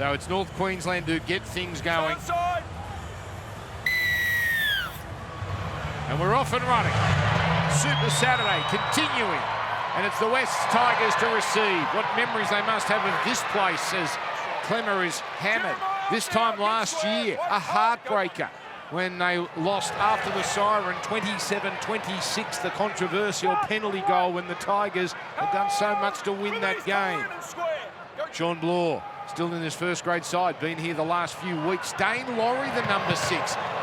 So it's North Queensland who get things going. And we're off and running. Super Saturday continuing. And it's the West Tigers to receive. What memories they must have of this place as Clemmer is hammered. This time last year, a heartbreaker when they lost after the siren, 27-26, the controversial penalty goal when the Tigers had done so much to win that game. Sean Bloor, still in his first grade side, been here the last few weeks. Dane Laurie, the number 6.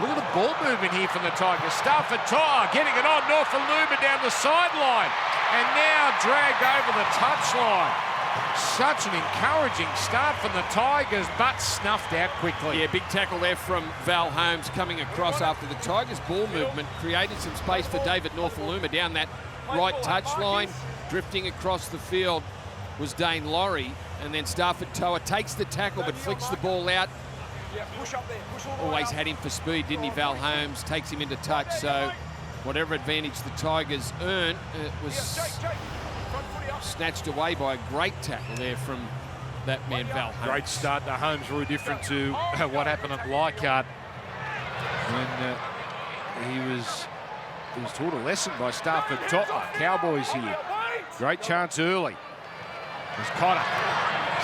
Look at the ball movement here from the Tigers. Stafford Toa getting it on. Norfoluma down the sideline. And now dragged over the touchline. Such an encouraging start from the Tigers, but snuffed out quickly. Yeah, big tackle there from Val Holmes coming across after the Tigers' ball movement created some space for David Norfoluma down that right touchline. Drifting across the field was Dane Laurie, and then Stafford Toa takes the tackle but flicks the ball out. Always had him for speed, didn't he, Val Holmes? Takes him into touch, so whatever advantage the Tigers earned, it was snatched away by a great tackle there from that man, Val Holmes. Great start to Holmes, very different to what happened at Leichhardt when he was taught a lesson by Stafford Toa. Cowboys here. Great chance early. There's Cotter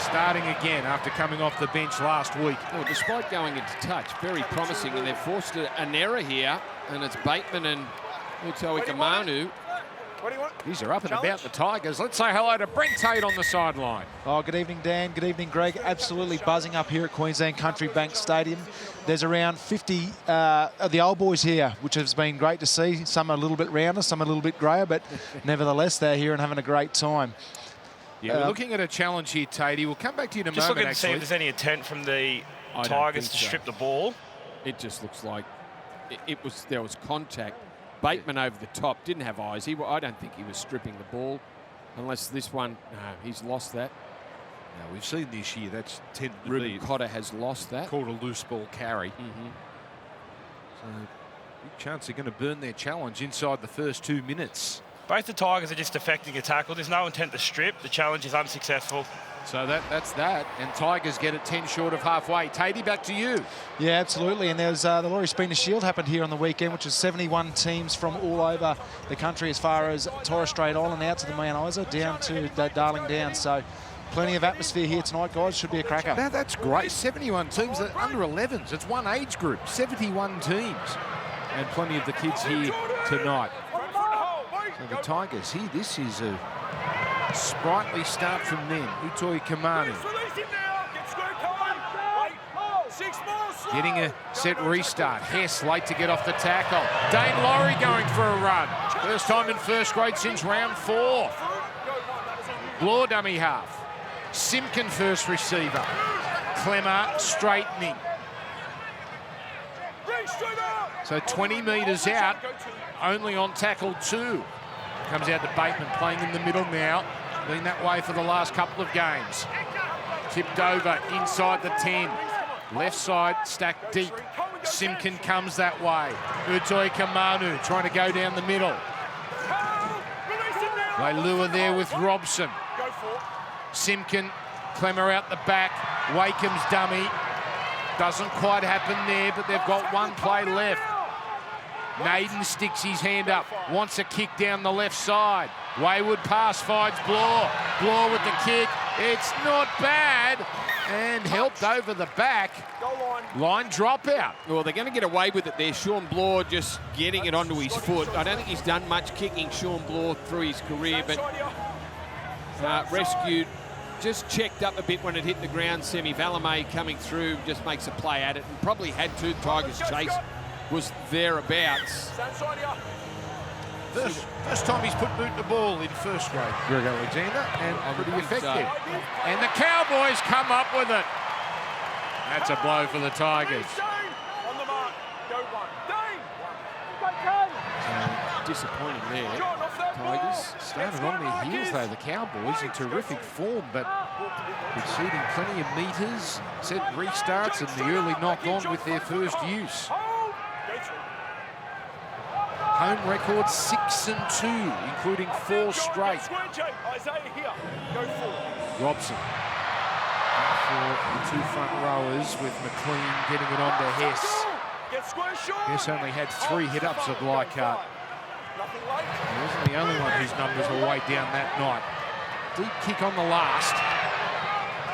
starting again after coming off the bench last week. Well, despite going into touch, very promising, and they've forced an error here, and it's Bateman and Utoikamanu. These are up and about the Tigers. Let's say hello to Brent Tate on the sideline. Oh, good evening, Dan. Good evening, Greg. Absolutely buzzing up here at Queensland Country Bank Stadium. There's around 50 of the old boys here, which has been great to see. Some are a little bit rounder, some are a little bit greyer, but nevertheless, they're here and having a great time. Yeah, we're looking at a challenge here, Tatey. We'll come back to you in a moment, looking to actually. see if there's any intent from the Tigers to strip the ball. It just looks like there was contact. Bateman over the top, didn't have eyes. I don't think he was stripping the ball, unless this one, no, he's lost that. Now, we've seen this year, that's tended to Ruben be Cotter has lost that. Called a loose ball carry. So, big chance they're going to burn their challenge inside the first 2 minutes. Both the Tigers are just defecting a tackle. There's no intent to strip. The challenge is unsuccessful. So that's that. And Tigers get it 10 short of halfway. Tatey, back to you. Yeah, absolutely. And there's the Laurie Spina Shield happened here on the weekend, which is 71 teams from all over the country, as far as Torres Strait Island out to the Mount Isa, down to Darling Downs. So plenty of atmosphere here tonight, guys. Should be a cracker. Now, that's great. 71 teams, under 11s. It's one age group, 71 teams. And plenty of the kids here tonight. So the Tigers here, this is a sprightly start from them. Utoikamanu getting a set restart. Hess late to get off the tackle. Dane Laurie going for a run. First time in first grade since round 4. Bloor dummy half. Simpkin first receiver. Clemmer straightening. So 20 metres out, only on tackle 2. Comes out to Bateman, playing in the middle now. Been that way for the last couple of games. Tipped over inside the 10. Left side stacked deep. Simpkin comes that way. Utoikamanu trying to go down the middle. They lure there with Robson. Simpkin, Clemmer out the back. Wakeham's dummy. Doesn't quite happen there, but they've got one play left. Naden sticks his hand up, wants a kick down the left side. Wayward pass finds Bloor. Bloor with the kick. It's not bad. And helped over the back. Line dropout. Well, they're going to get away with it there. Sean Bloor just getting it onto his foot. I don't think he's done much kicking, Sean Bloor, through his career, but rescued. Just checked up a bit when it hit the ground. Semi Valame coming through, just makes a play at it, and probably had to. Tigers chase was thereabouts. First time he's put boot the ball in first grade, Greg Alexander, and pretty effective. And the Cowboys come up with it. That's a blow for the Tigers. Disappointing there. Tigers started on their heels though, the Cowboys, in terrific form, but conceding plenty of metres, set restarts, and the early knock on with their first use. Home record 6-2, including 4 straight. Robson for the two front rowers, with McLean getting it on to Hess. Hess only had 3 hit-ups of Leichhardt. He wasn't the only one whose numbers were way down that night. Deep kick on the last.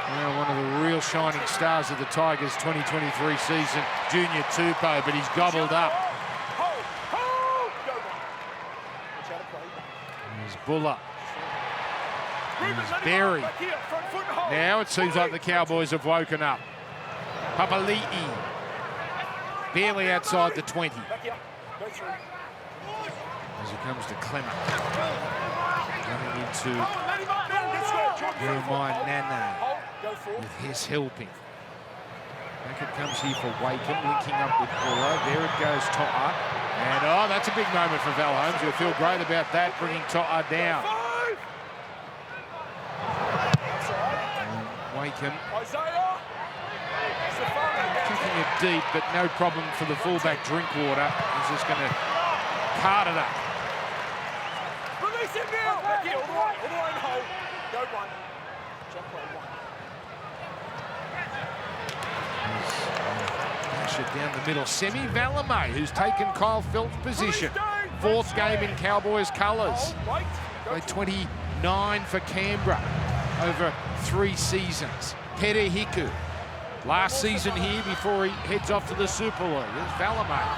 Now one of the real shining stars of the Tigers 2023 season, Junior Tupou, but he's gobbled up. There's Buller. There's Berry. Now it seems like the Cowboys have woken up. Papali'i. Barely outside the 20. As it comes to Clemmer. Running into Jeremiah Nana with his helping. Back it comes here for Wakeham, linking up with Buller. There it goes, To'a. And, oh, that's a big moment for Val Holmes. You'll feel great about that, bringing To'a down. And Wakeham kicking it deep, but no problem for the fullback Drinkwater. He's just going to cart it up. Release him now! Back here, all the way in the hole. Go one. Jump play one. Dash it down the middle. Semi Valamay, who's taken Kyle Felt's position. 4th game in Cowboys colours. Played 29 for Canberra over 3 seasons. Pere Hiku. Last season here before he heads off to the Super League. There's Valamay.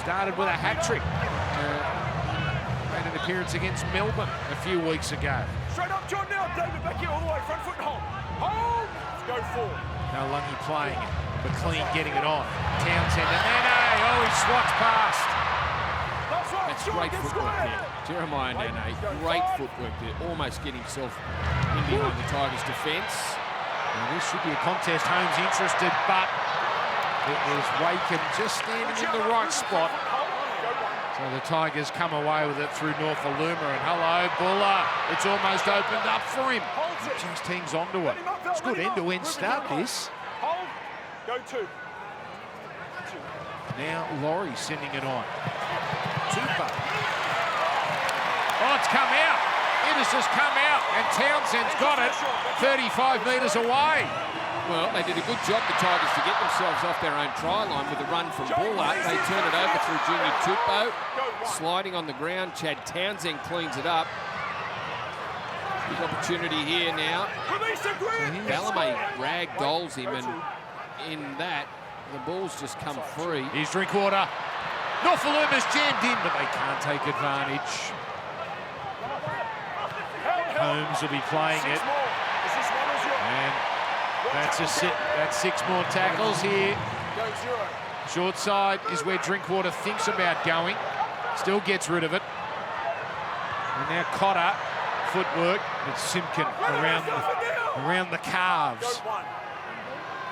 Started with a hat-trick. Made an appearance against Melbourne a few weeks ago. Straight up, John now. David back here all the way. Front foot and hold. Hold! Let's go forward. Now Lungy playing it. McLean getting it on. Townsend and Nene. Oh, he swats past. That's great footwork there. Jeremiah Nene, great footwork there. Almost get himself in behind the Tigers' defence. Now, this should be a contest. Holmes interested, but it was Wakeham just standing in the right spot. So the Tigers come away with it through North Aluma, and hello, Buller. It's almost opened up for him. He just hangs onto it. It's good end-to-end start, this. Go 2. Now Laurie sending it on. Tupou. Oh, it's come out. It has just come out, and Townsend's got it 35 metres away. Well, they did a good job, the Tigers, to get themselves off their own try line with a run from Buller. They turn it over through Junior Tupou. Sliding on the ground, Chad Townsend cleans it up. Big opportunity here now. Valamay ragdolls him, and in that, the ball's just come free. Here's Drinkwater. North Aluma's jammed in, but they can't take advantage. Holmes will be playing it. And that's a sit. That's 6 more tackles here. Short side is where Drinkwater thinks about going. Still gets rid of it. And now Cotter, footwork. It's Simpkin around the calves.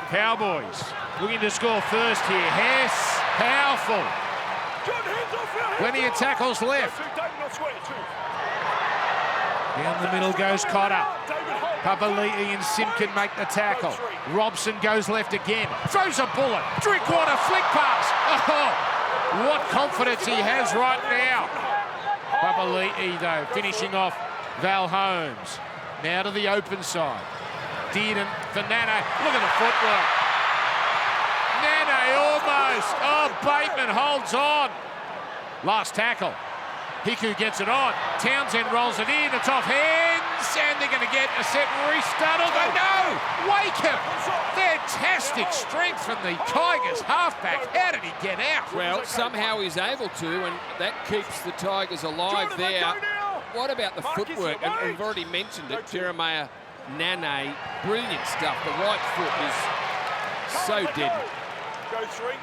Cowboys looking to score first here. Hess, powerful. Plenty of tackles left. Down the middle goes Cotter. Papali'i and Simpkin make the tackle. Robson goes left again. Throws a bullet. Drinkwater flick pass. Oh, what confidence he has right now. Papali'i, though, finishing off Val Holmes. Now to the open side. Dearden for Nana. Look at the footwork. Nana almost. Oh, Bateman holds on. Last tackle. Hiku gets it on. Townsend rolls it in. It's off hands, and they're going to get a set restart. Although no, Wakeham. Fantastic strength from the Tigers halfback. How did he get out? Well, somehow he's able to, and that keeps the Tigers alive there. What about the footwork? And we've already mentioned it. Jeremiah Nane, brilliant stuff. The right foot is so deadly. Go 3.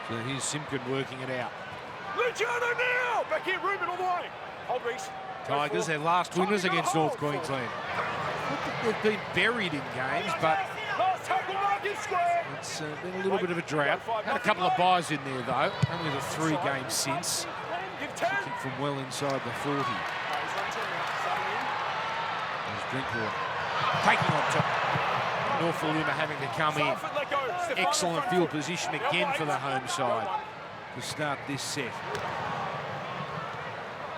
So here's Simpkin working it out. Luciano now! Back here, Ruben all the way. Hold Reese. Tigers, their last winners against North Queensland. They've been buried in games, but it's been a little bit of a drought. Had a couple of buys in there, though. Only the 3 games since. Kicking from well inside the 40. There's Drinkwater. Taking on top. North Aluma having to come in. Excellent field position again for the home side to start this set.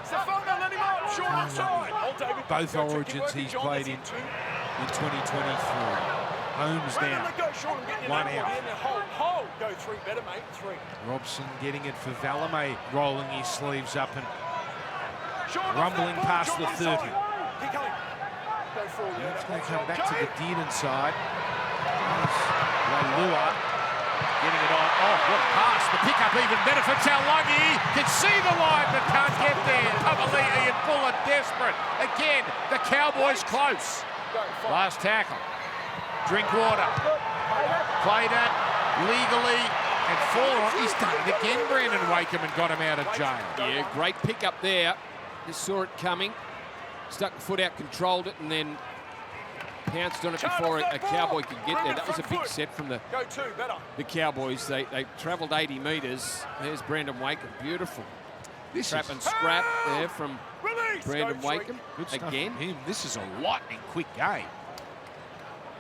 Stefano, let him up. Short outside. well, David. Both Go, origins keep he's working, John. played That's in it, 2. 2023. Holmes Run now. and let go, Sean. I'm getting you 1 that out. one. In there. Hold. Go 3. Better, mate. 3. Robson getting it for Valame, rolling his sleeves up and Sean, rumbling off that past ball, the John, 30. Keep going. Go forward. Yeah, It's going to that's come right. back to the Go. Dearden side. Leilua getting it on. Oh, what a pass. The pickup even better for Taulagi. Can see the line but can't get there. Papali'i and Buller desperate. Again, the Cowboys close. Go, 5. Last tackle. Drinkwater. Played it legally and fallen on. He's done it again, Brandon Wakeham, and got him out of jail. Yeah, great pick up there. Just saw it coming. Stuck the foot out, controlled it, and then pounced on it before a Cowboy could get there. That was a big set from the Go 2. Better. Cowboys. They travelled 80 metres. There's Brandon Wakeham. Beautiful. This Trap is and scrap there from Release. Brandon Go 3. Wakeham. good stuff Again. from him. This is a lightning quick game.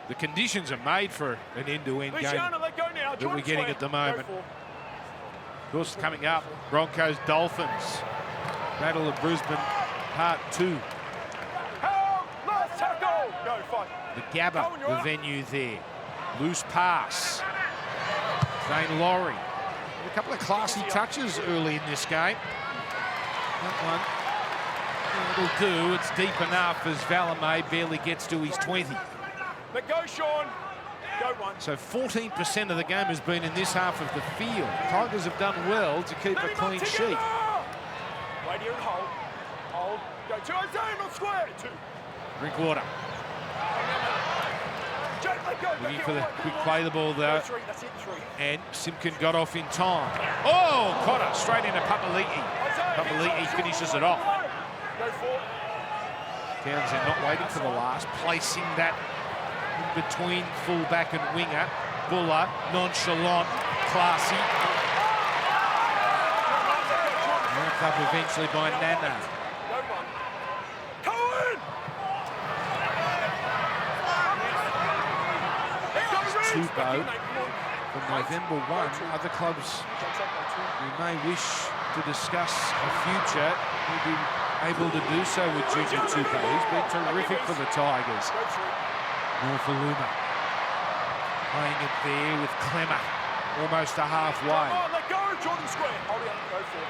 The conditions are made for an end-to-end game Luciano, let go now. that we're getting at the Go moment. 4. Of course, coming up, Broncos, Dolphins. Battle of Brisbane, Part 2. Help! Last tackle. Go 5. The Gabba, the venue there. Loose pass. Zane Laurie. A couple of classy touches early in this game. That one, it'll do. It's deep enough as Valame barely gets to his 20. Let go, Sean. Go 1. So 14% of the game has been in this half of the field. Tigers have done well to keep a clean sheet. Wait here and hold. Hold. Go 2. Isaiah, not square. 2. Drinkwater. Jake, let go. Looking Back for in, the right, quick come on. play the ball Go though. 3. That's it. 3. And Simpkin got off in time. Oh, Cotter straight into Papali'i. Papali'i finishes it off. Go 4. Townsend not waiting for the last, placing that in between fullback and winger. Buller, nonchalant, classy. Ramped up eventually by Nana. Go 1. Cohen! Tupou from November 1. Other clubs who may wish to discuss a future will be able to do so with Junior Tupou. He's been terrific for the Tigers. Norfoluma playing it there with Clemmer, almost a halfway. Let go, Jordan Square. Hold it up. Go 4.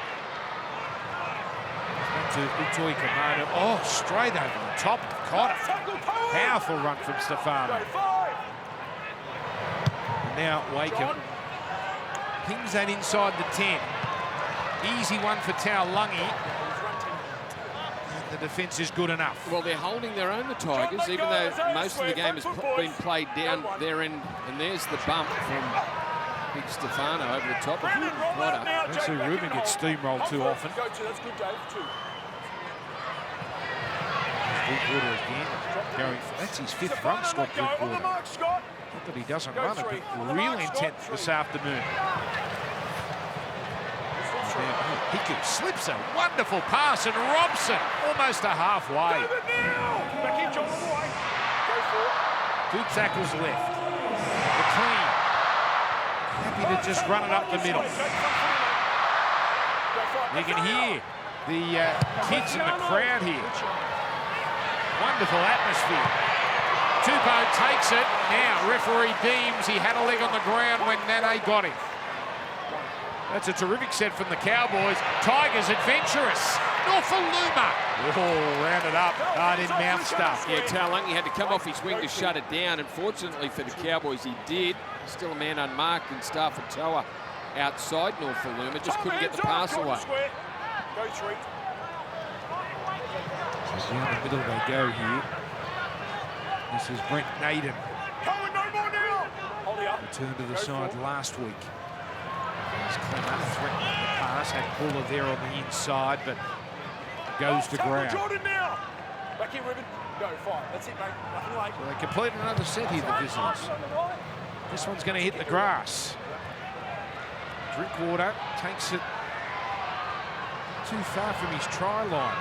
To Utoi Kamano. Oh, straight over the top of Cotter. Powerful run from Stefano. Go 5. And now Wakeham pings that inside the 10. Easy one for Taulagi. The defence is good enough. Well, they're holding their own, the Tigers, even though most of the game has been played down their end. And there's the bump from Big Stefano over the top of Cotter. Don't see Ruben get steamrolled too often. Go 2. That's good, Dave. 2. Drinkwater again. Going for, that's his 5th run, Scott On the Drinkwater. mark, Scott. Not that he doesn't Go run it, 3. but real intent this afternoon. Hickey slips a wonderful pass, and Robson almost a halfway. David now. Back in, John, all the way. Go 4. 2 tackles left. The clean. Happy to just run it up the middle. You can hear the kids in the crowd here. Wonderful atmosphere. Tupou takes it. Now, referee deems he had a leg on the ground when Nane got him. That's a terrific set from the Cowboys. Tigers adventurous. Norfoluma. Oh, rounded up. In mouth stuff. Yeah, Taulagi had to come off his wing to shut it down. And fortunately for the Cowboys, he did. Still a man unmarked in Stafford Toa outside Norfoluma. Just couldn't get the pass away. Go 3. So down the middle they go here. This is Brent Naden. Cohen, no more now. Hold it up. Returned to the Go side 4. last week. As Clemmer threatening the pass, had Buller there on the inside, but goes to ground. Jordan now. Back here, Ruben. Go 5. That's it, mate. Nothing late. So they complete another set here, the visitors. This one's going to hit the grass. Drinkwater takes it too far from his try line.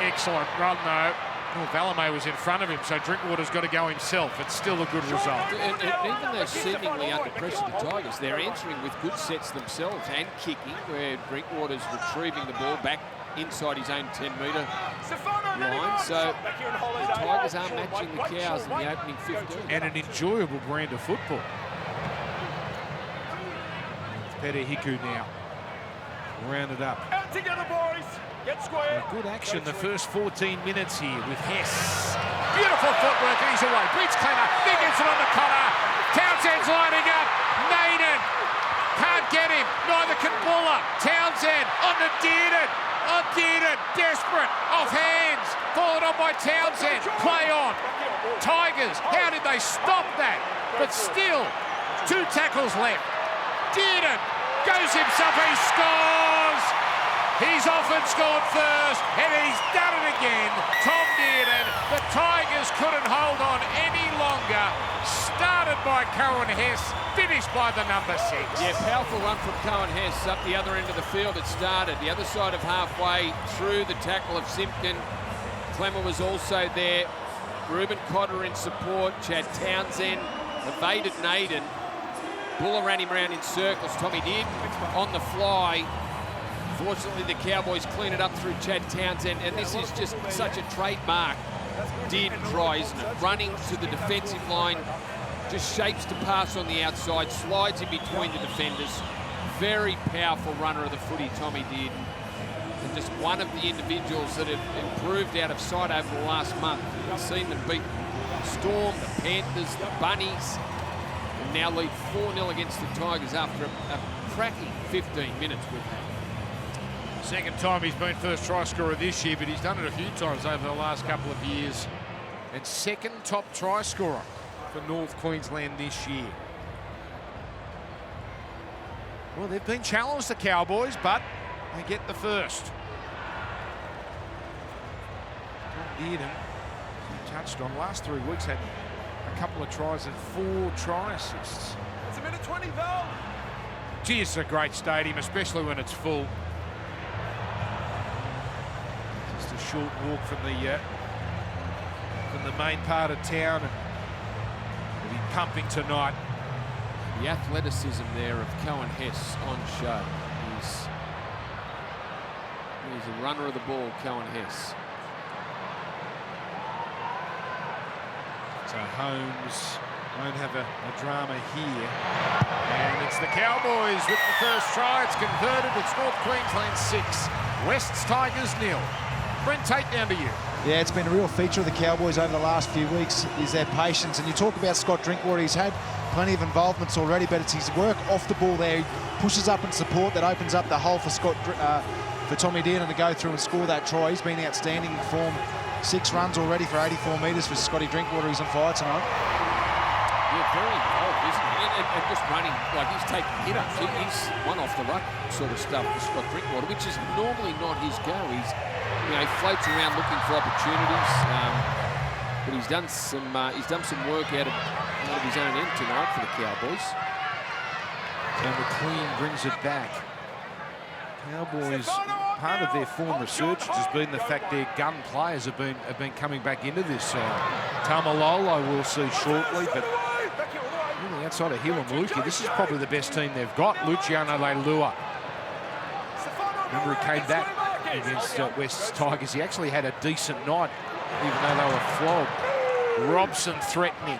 Excellent run, though. Well, Valame was in front of him, so Drinkwater's got to go himself. It's still a good result. And even though seemingly under pressure, the Tigers, they're answering with good sets themselves and kicking, where Drinkwater's retrieving the ball back inside his own 10-metre line. So the Tigers are matching the Cows in the opening 15. And an enjoyable brand of football. Pete Hiku now. Rounded up. Out together, boys. Get square. Good action the first 14 minutes here with Hess. Beautiful footwork, and he's away. Beats Clemmer, big instant on the collar. Townsend's lining up. Naden can't get him. Neither can Buller. Townsend on the Dearden. On Dearden, desperate. Off hands. Followed on by Townsend. Play on. Tigers, how did they stop that? But still, 2 tackles left. Dearden goes himself, he scores! He's often scored first, and he's done it again. Tom Dearden, the Tigers couldn't hold on any longer. Started by Cohen Hess, finished by the number 6. Yeah, powerful run from Cohen Hess up the other end of the field. It started the other side of halfway through the tackle of Simpkin. Clemmer was also there. Reuben Cotter in support. Chad Townsend evaded Naden. Buller ran him around in circles. Tommy did on the fly. Fortunately, the Cowboys clean it up through Chad Townsend, and this is just such a trademark did try, isn't it? Running to the defensive line, just shapes to pass on the outside, slides in between the defenders. Very powerful runner of the footy, Tommy did. And just one of the individuals that have improved out of sight over the last month. We've seen them beat Storm, the Panthers, the Bunnies, and now lead 4-0 against the Tigers after a cracking 15 minutes with them. Second time he's been first try scorer this year, but he's done it a few times over the last couple of years. And second top try scorer for North Queensland this year. Well, they've been challenged, the Cowboys, but they get the first. Dearden, he touched on last 3 weeks, had a couple of tries and 4 try assists. It's a minute 20, Val. Gee, it's a great stadium, especially when it's full. Just a short walk from the main part of town, and will be pumping tonight. The athleticism there of Cohen Hess on show. He's a runner of the ball, Cohen Hess. So Holmes won't have a drama here. And it's the Cowboys with the first try. It's converted. It's North Queensland 6, West's Tigers 0. Brent, take down to you. Yeah, it's been a real feature of the Cowboys over the last few weeks is their patience. And you talk about Scott Drinkwater, he's had plenty of involvements already, but it's his work off the ball there. He pushes up in support that opens up the hole for for Tommy Dearden to go through and score that try. He's been outstanding in form. 6 runs already for 84 metres for Scotty Drinkwater. He's on fire tonight. Yeah, very involved, isn't he? And just running, like he's taking hit-ups. He's one off the ruck sort of stuff for Scott Drinkwater, which is normally not his go. He's, he floats around looking for opportunities, but he's done some work out of his own end tonight for the Cowboys. And McLean brings it back. Cowboys, part of their form research has been the fact their gun players have been coming back into this side. Tamalolo we'll see shortly, but really outside of Hill and Lukey, this is probably the best team they've got. Luciano Leilua. Remember he came back against West's Tigers. He actually had a decent night, even though they were flogged. Robson threatening.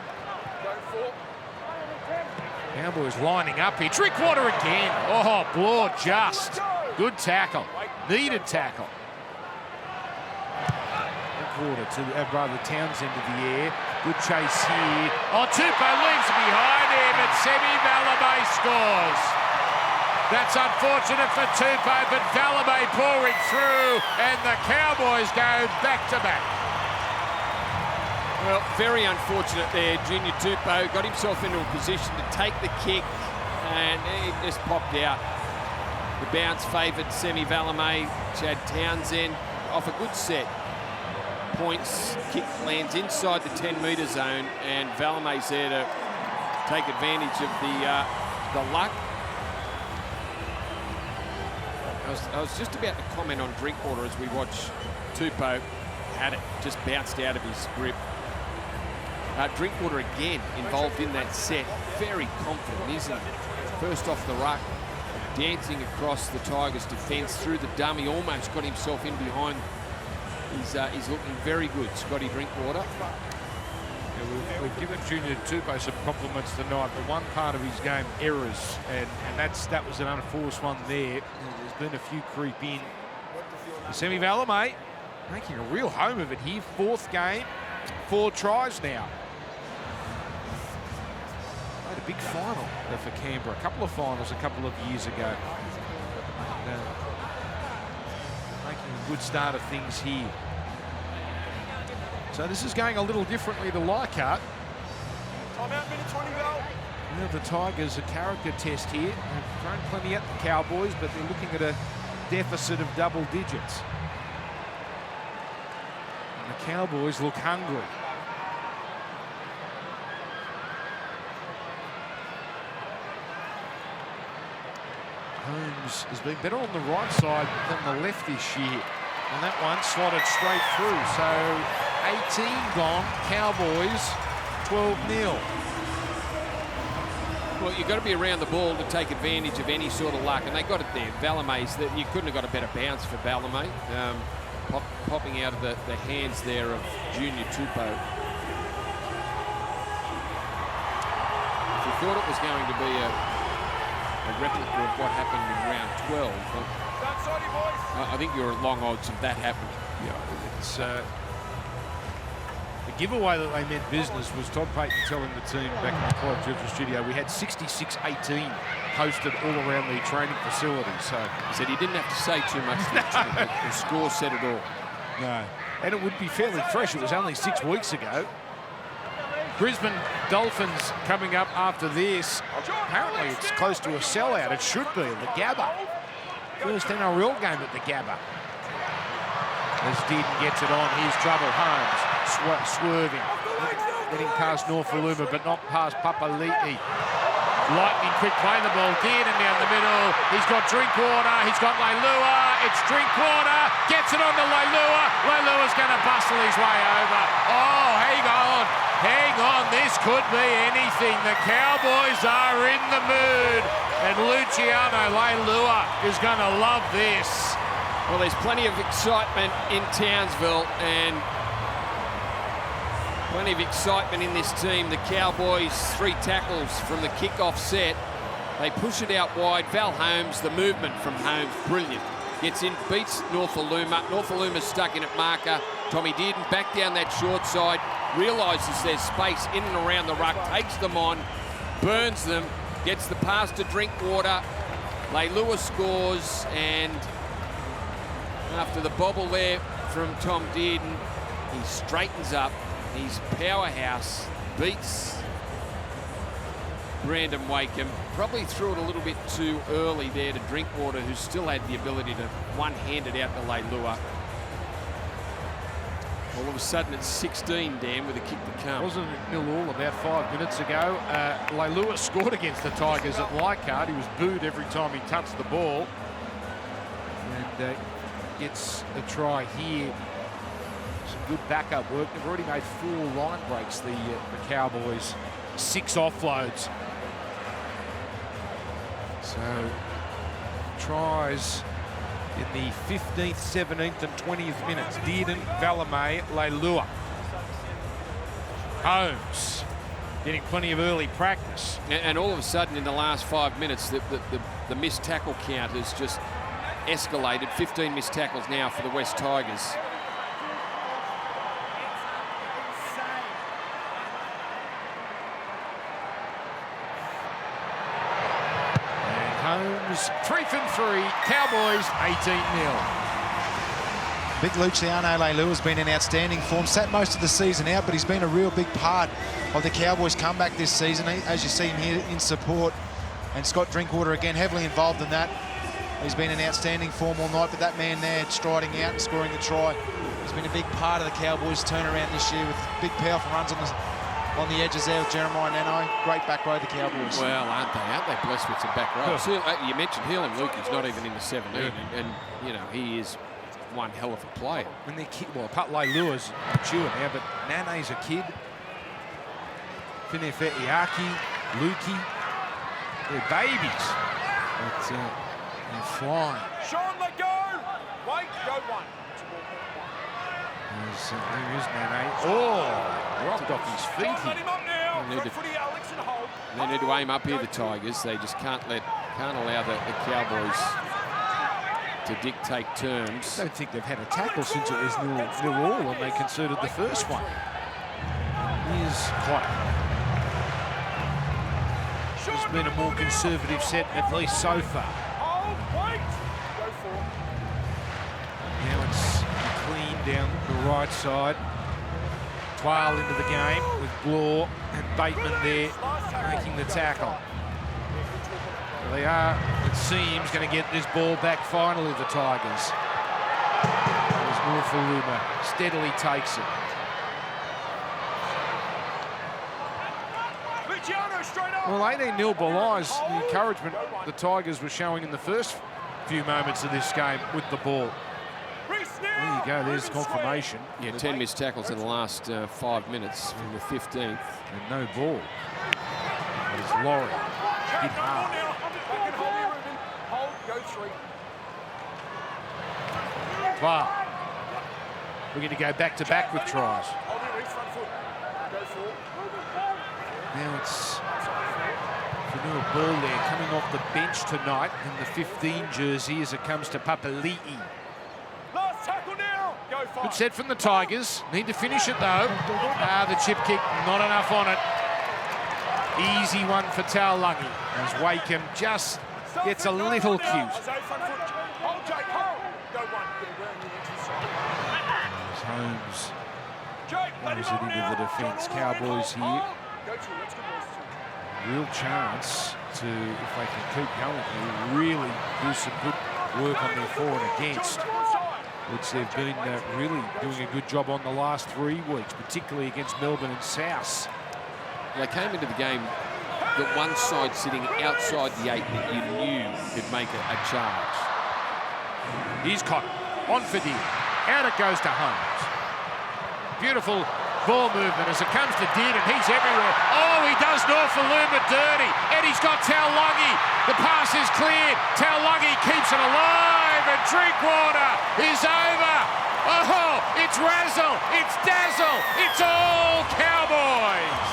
Cowboys lining up here. Drinkwater again. Oh, Bloor just. Good tackle. Needed tackle. Drinkwater to rather Townsend to the air. Good chase here. Oh, Tupou leaves behind him, and Semi Valabay scores. That's unfortunate for Tupou, but Valabay pouring through, and the Cowboys go back-to-back. Well, very unfortunate there. Junior Tupou got himself into a position to take the kick, and he just popped out. The bounce favoured Semi Valame. Chad Townsend off a good set. Points, kick lands inside the 10-metre zone, and Valame's there to take advantage of the luck. I was just about to comment on Drinkwater as we watch Tupou had it, just bounced out of his grip. Drinkwater again involved in that set. Very confident, isn't he? First off the ruck, dancing across the Tigers' defence through the dummy, almost got himself in behind. He's looking very good, Scotty Drinkwater. Yeah, we've given Junior Tupou some compliments tonight, but one part of his game, errors, and that was an unforced one there. There's been a few creep in. Semi Valamay making a real home of it here. 4th game, 4 tries now. Made a big final for Canberra. A couple of finals a couple of years ago. Making a good start of things here. So this is going a little differently to Leichhardt. Timeout, minute 20, Val. Now the Tigers, a character test here. They've thrown plenty at the Cowboys, but they're looking at a deficit of double digits. And the Cowboys look hungry. Holmes has been better on the right side than the left this year. And that one slotted straight through. So 18 gone, Cowboys 12-0. Well, you've got to be around the ball to take advantage of any sort of luck, and they got it there. Valamay's, you couldn't have got a better bounce for Valamay. Popping out of the hands there of Junior Tupou. If you thought it was going to be a replica of what happened in round 12, I think you're at long odds of that happening. Yeah, it's the giveaway that they meant business was Todd Payton telling the team back in the Clive Churchill studio, we had 66-18 posted all around the training facility. So he said he didn't have to say too much. The score said it all. No, and it would be fairly fresh. It was only 6 weeks ago. Brisbane Dolphins coming up after this. Apparently it's close to a sellout. It should be the Gabba. First NRL game at the Gabba. As Dearden gets it on, here's trouble. Holmes swerving, getting past Norfoluma, but not past Papali'i. Lightning quick playing the ball. Dearden down the middle. He's got Drinkwater. He's got Leilua. It's Drinkwater. Gets it on to Leilua. Leilua's going to bustle his way over. Oh, hang on. Hang on. This could be anything. The Cowboys are in the mood. And Luciano Leilua is going to love this. Well, there's plenty of excitement in Townsville and plenty of excitement in this team. The Cowboys, 3 tackles from the kickoff set. They push it out wide. Val Holmes, the movement from Holmes, brilliant. Gets in, beats Norfoluma. Norfoluma's stuck in at marker. Tommy Dearden back down that short side, realises there's space in and around the ruck, takes them on, burns them, gets the pass to Drinkwater. Leilua scores, and after the bobble there from Tom Dearden, he straightens up. He's powerhouse, beats Brandon Wakeham. Probably threw it a little bit too early there to Drinkwater, who still had the ability to one-hand it out to Leilua. All of a sudden it's 16, Dan, with a kick to come. Wasn't it 0-0 about 5 minutes ago? Leilua scored against the Tigers at Leichhardt. He was booed every time he touched the ball. And gets a try here. Some good backup work. They've already made 4 line breaks, the Cowboys. 6 offloads. So tries in the 15th, 17th and 20th minutes. Dearden, Valamay, Leilua. Holmes getting plenty of early practice. And all of a sudden in the last 5 minutes, the missed tackle count has just escalated. 15 missed tackles now for the West Tigers. Holmes 3 from 3. Cowboys 18-0. Big Luciano Leilua's been in outstanding form. Sat most of the season out, but he's been a real big part of the Cowboys' comeback this season. As you see him here in support. And Scott Drinkwater again heavily involved in that. He's been in outstanding form all night, but that man there striding out and scoring the try has been a big part of the Cowboys' turnaround this year with big powerful runs on the edges there with Jeremiah Nanai. Great back row, the Cowboys. Well, aren't they blessed with some back rows? You mentioned Healing Luke, who's not even in the 17, and you know, he is one hell of a player. When they're well, Pat Leilua's mature now, but Nane's a kid. Finefetiaki, Lukey, they're babies. But they're flying. Sean, let go. Wait, go one. There is Nene. Oh, rocked off his feet Let here. him up now. They need Front footy, Alex, and hold. They need to aim up here, the Tigers. They just can't allow the Cowboys to dictate terms. I don't think they've had a tackle since it was 0-0 when they conceded the first one. Here's Cott. It's been a more conservative set, at least so far. Hold, wait. Go for it. Now it's clean down the right side. Twile into the game with Blore and Bateman there making the tackle. They are, it seems, going to get this ball back finally, the Tigers. As Norfoluma steadily takes it. Well, 18-0 belies the encouragement the Tigers were showing in the first few moments of this game with the ball. There you go, there's confirmation. Yeah, 10 missed tackles in the last 5 minutes from the 15th. And no ball. There's Laurie. Hit hard. Hold, go three. Wow. We're going to go back-to-back with tries. Hold your front foot. Go four. Now it's Fanua Ball there coming off the bench tonight in the 15 jersey as it comes to Papali'i. Last tackle now. Go five. Good set from the Tigers. Need to finish it though. The chip kick, not enough on it. Easy one for Taulagi as Wakeham just gets a little cute. Hold, Jake, hold. Go one. As Holmes moves it into the defence. Cowboys here. Go two. Let's go, boys. Real chance to, if they can keep going here, really do some good work on their for and against, which they've been really doing a good job on the last 3 weeks, particularly against Melbourne and South. They came into the game, the one side sitting outside the 8 that you knew could make a charge. He's caught on for deer. Out it goes to Holmes. Beautiful ball movement as it comes to Dearden, and he's everywhere. Oh, he does Norfoluma dirty, and he's got Taulagi. The pass is cleared. Taulagi keeps it alive, and Drinkwater is over. Oh, it's razzle, it's dazzle, it's all Cowboys.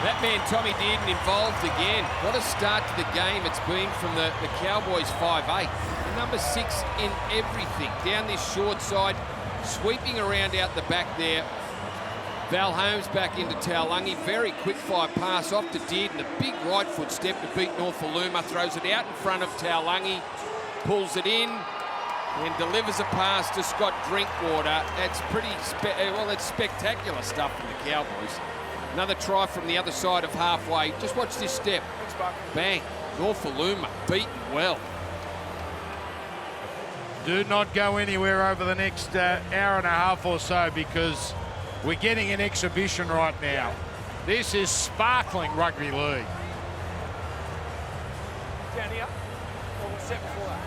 That man, Tommy Dearden, involved again. What a start to the game it's been from the Cowboys 5'8". Number 6 in everything. Down this short side, sweeping around out the back there. Val Holmes back into Taulagi. Very quick fire pass off to Dearden. A big right foot step to beat Norfoluma. Throws it out in front of Taulagi. Pulls it in and delivers a pass to Scott Drinkwater. That's pretty, that's spectacular stuff from the Cowboys. Another try from the other side of halfway. Just watch this step. Bang. Norfoluma beaten well. Do not go anywhere over the next hour and a half or so, because we're getting an exhibition right now. This is sparkling rugby league. Down here. Or we're set before that.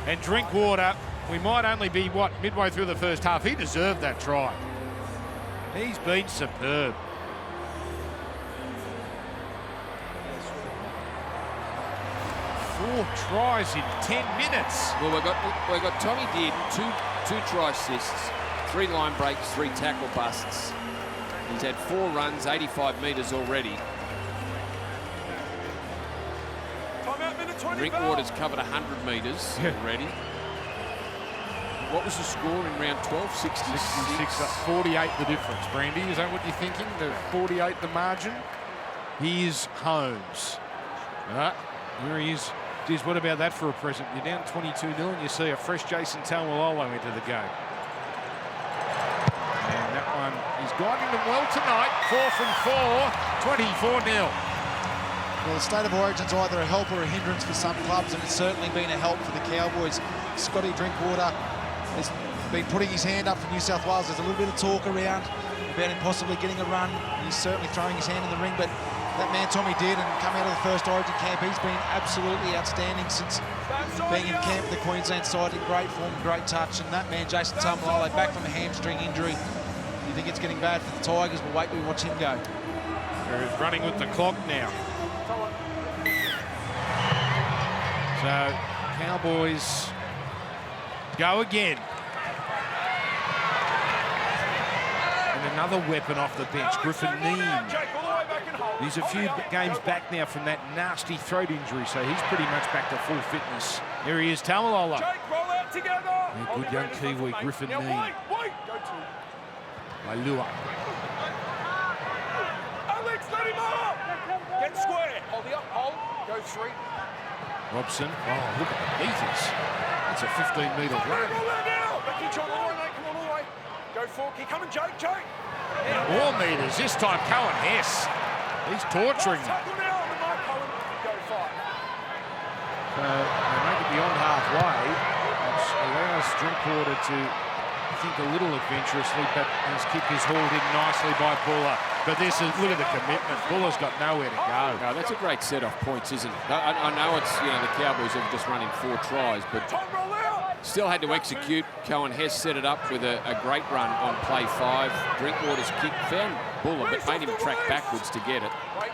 And Drinkwater, we might only be, midway through the first half. He deserved that try. He's been superb. 4 tries in 10 minutes. Well, we've got Tommy Dearden, two try assists, 3 line breaks, 3 tackle busts. He's had 4 runs, 85 metres already. Timeout, minute 20. Drinkwater's covered 100 metres already. What was the score in round 12? 66. 48 the difference. Brandy, is that what you're thinking? The 48 the margin? Here's Holmes. Here he is. Geez, what about that for a present? You're down 22-0 and you see a fresh Jason Taumalolo into the game. And that one is guiding them well tonight. 4 from 4, 24-0. Well, the state of origin's either a help or a hindrance for some clubs, and it's certainly been a help for the Cowboys. Scotty Drinkwater has been putting his hand up for New South Wales. There's a little bit of talk around about him possibly getting a run. He's certainly throwing his hand in the ring, but that man Tommy Dearden, coming out of the first Origin camp, he's been absolutely outstanding since being in camp with the Queensland side, in great form, great touch. And that man Jason Taumalolo, back from a hamstring injury. You think it's getting bad for the Tigers? Well, wait till we watch him go. They're running with the clock now. So Cowboys go again. And another weapon off the bench, Griffin Neem. He's a few games back now from that nasty throat injury, so he's pretty much back to full fitness. Here he is, Tamalolo. Yeah, good young Kiwi, Griffin Neem. Lailua. Alex, let him up! Get square. Hold the up, hold. Go 3. Robson. Oh, look at the meters. That's a 15-metre run. Back in, John, all the way, mate. Come on, all the way. Go 4. Keep coming, Jake. More meters. This time, Cohen Hess. He's torturing them. Tackle now, and Mark Cohen. Go 5. So they make it beyond halfway, which allows Drinkwater to think a little adventurously, but his kick is hauled in nicely by Buller. But this is, look at the commitment. Buller's got nowhere to go. No, that's a great set-off points, isn't it? I know it's, you know, the Cowboys have just run in 4 tries, but still had to execute. Cohen Hess set it up with a great run on play 5. Drinkwater's kick found Buller, but made him track backwards to get it. Wait.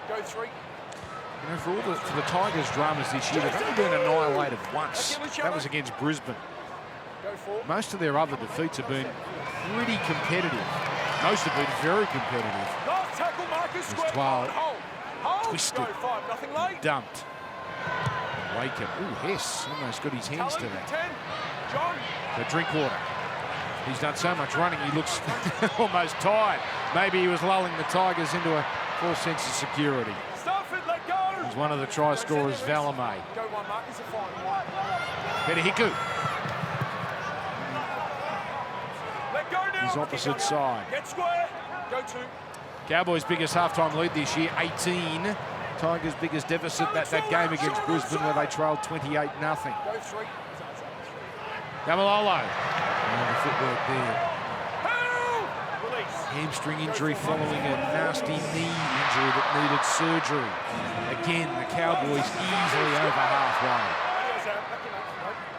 Go 3. You know, for the Tigers' dramas this year, they've only been annihilated once. That was against Brisbane. Go 4. Most of their other defeats have been pretty competitive. Most have been very competitive. Last tackle, Marcus square. 12. Hold. Twisted. Go 5. Nothing late. Dumped. Waken. Ooh, Hess almost got his hands to that. 10. John. The Drinkwater. He's done so much running, he looks almost tired. Maybe he was lulling the Tigers into a false sense of security. Stafford, let go. He's one of the try scorers, Valamay. Go 1, Marcus, a fine. 1. Petahiku. Let go now. His opposite side. Get square. Go 2. Cowboys' biggest halftime lead this year, 18. Tigers' biggest deficit, that game against Brisbane where they trailed 28-0. Go 3. Gamalolo. The footwork there. Release. Hamstring injury following a nasty knee injury that needed surgery. Again, the Cowboys easily over halfway.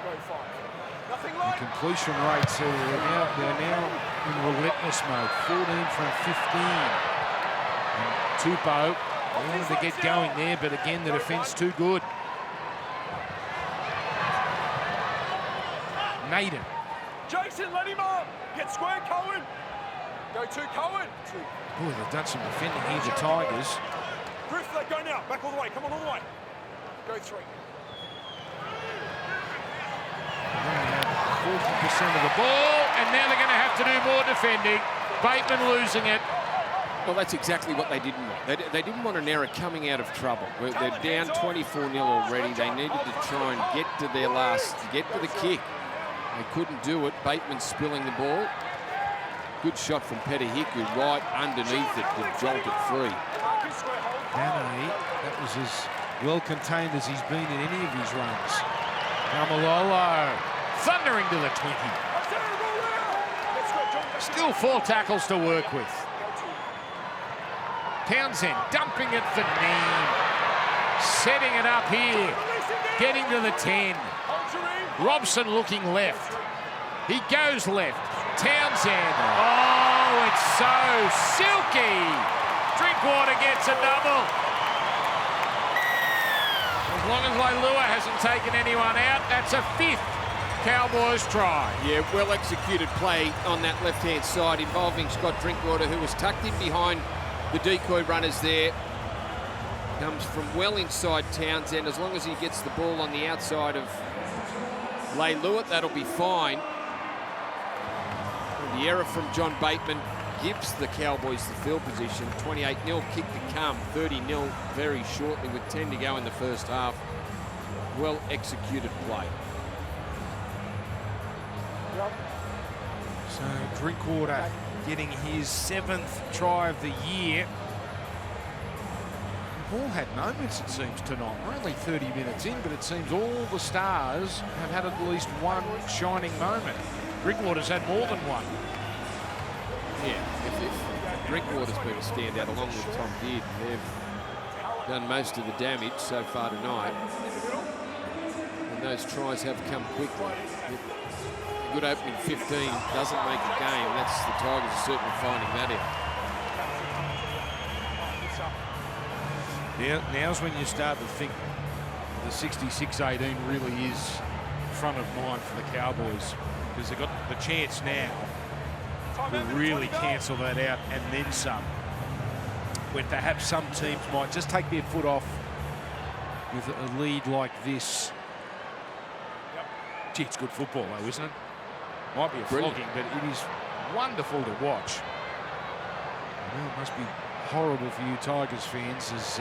Go 5. Nothing The late. completion rates they're now in relentless mode. 14 from 15. And Tupou wanted to get going there, but again the defence too good. Naden. Jason, let him up. Get square, Cohen. Go 2, Cohen. 2. Oh, they've done some defending here, the Tigers. Griff, let go now. Back all the way. Come on, all the way. Go 3. 40% of the ball, and now they're going to have to do more defending. Bateman losing it. Well, that's exactly what they didn't want. They didn't want an error coming out of trouble. They're down 24-0 already. They needed to try and get to their get to the kick. They couldn't do it. Bateman spilling the ball. Good shot from Petahiku right underneath it to jolt it free. Nane, that was as well contained as he's been in any of his runs. Gamalolo thundering to the 20. Still 4 tackles to work with. Townsend dumping it for Neem. Setting it up here. Getting to the 10. Robson looking left. He goes left. Townsend. Oh, it's so silky. Drinkwater gets a double. As long as Lailua hasn't taken anyone out, that's a 5th Cowboys try. Yeah, well executed play on that left-hand side involving Scott Drinkwater, who was tucked in behind the decoy runners there. Comes from well inside Townsend. As long as he gets the ball on the outside of Lailua, that'll be fine. And the error from John Bateman gives the Cowboys the field position. 28-0 kick to come, 30-0 very shortly with 10 to go in the first half. Well executed play. So Drinkwater getting his 7th try of the year. We've all had moments, it seems, tonight. We're only 30 minutes in, but it seems all the stars have had at least one shining moment. Drinkwater's had more than one. Yeah, if Drinkwater's been a standout along with Tom Beard, they've done most of the damage so far tonight. And those tries have come quickly. A good opening 15 doesn't make a game. That's the Tigers are certainly finding that out. Now's when you start to think the the 66-18 really is front of mind for the Cowboys, because they've got the chance now to really cancel that out and then some, when perhaps some teams might just take their foot off with a lead like this. Gee, it's good football though, isn't it? Might be a flogging, but it is wonderful to watch. Well, it must be horrible for you Tigers fans as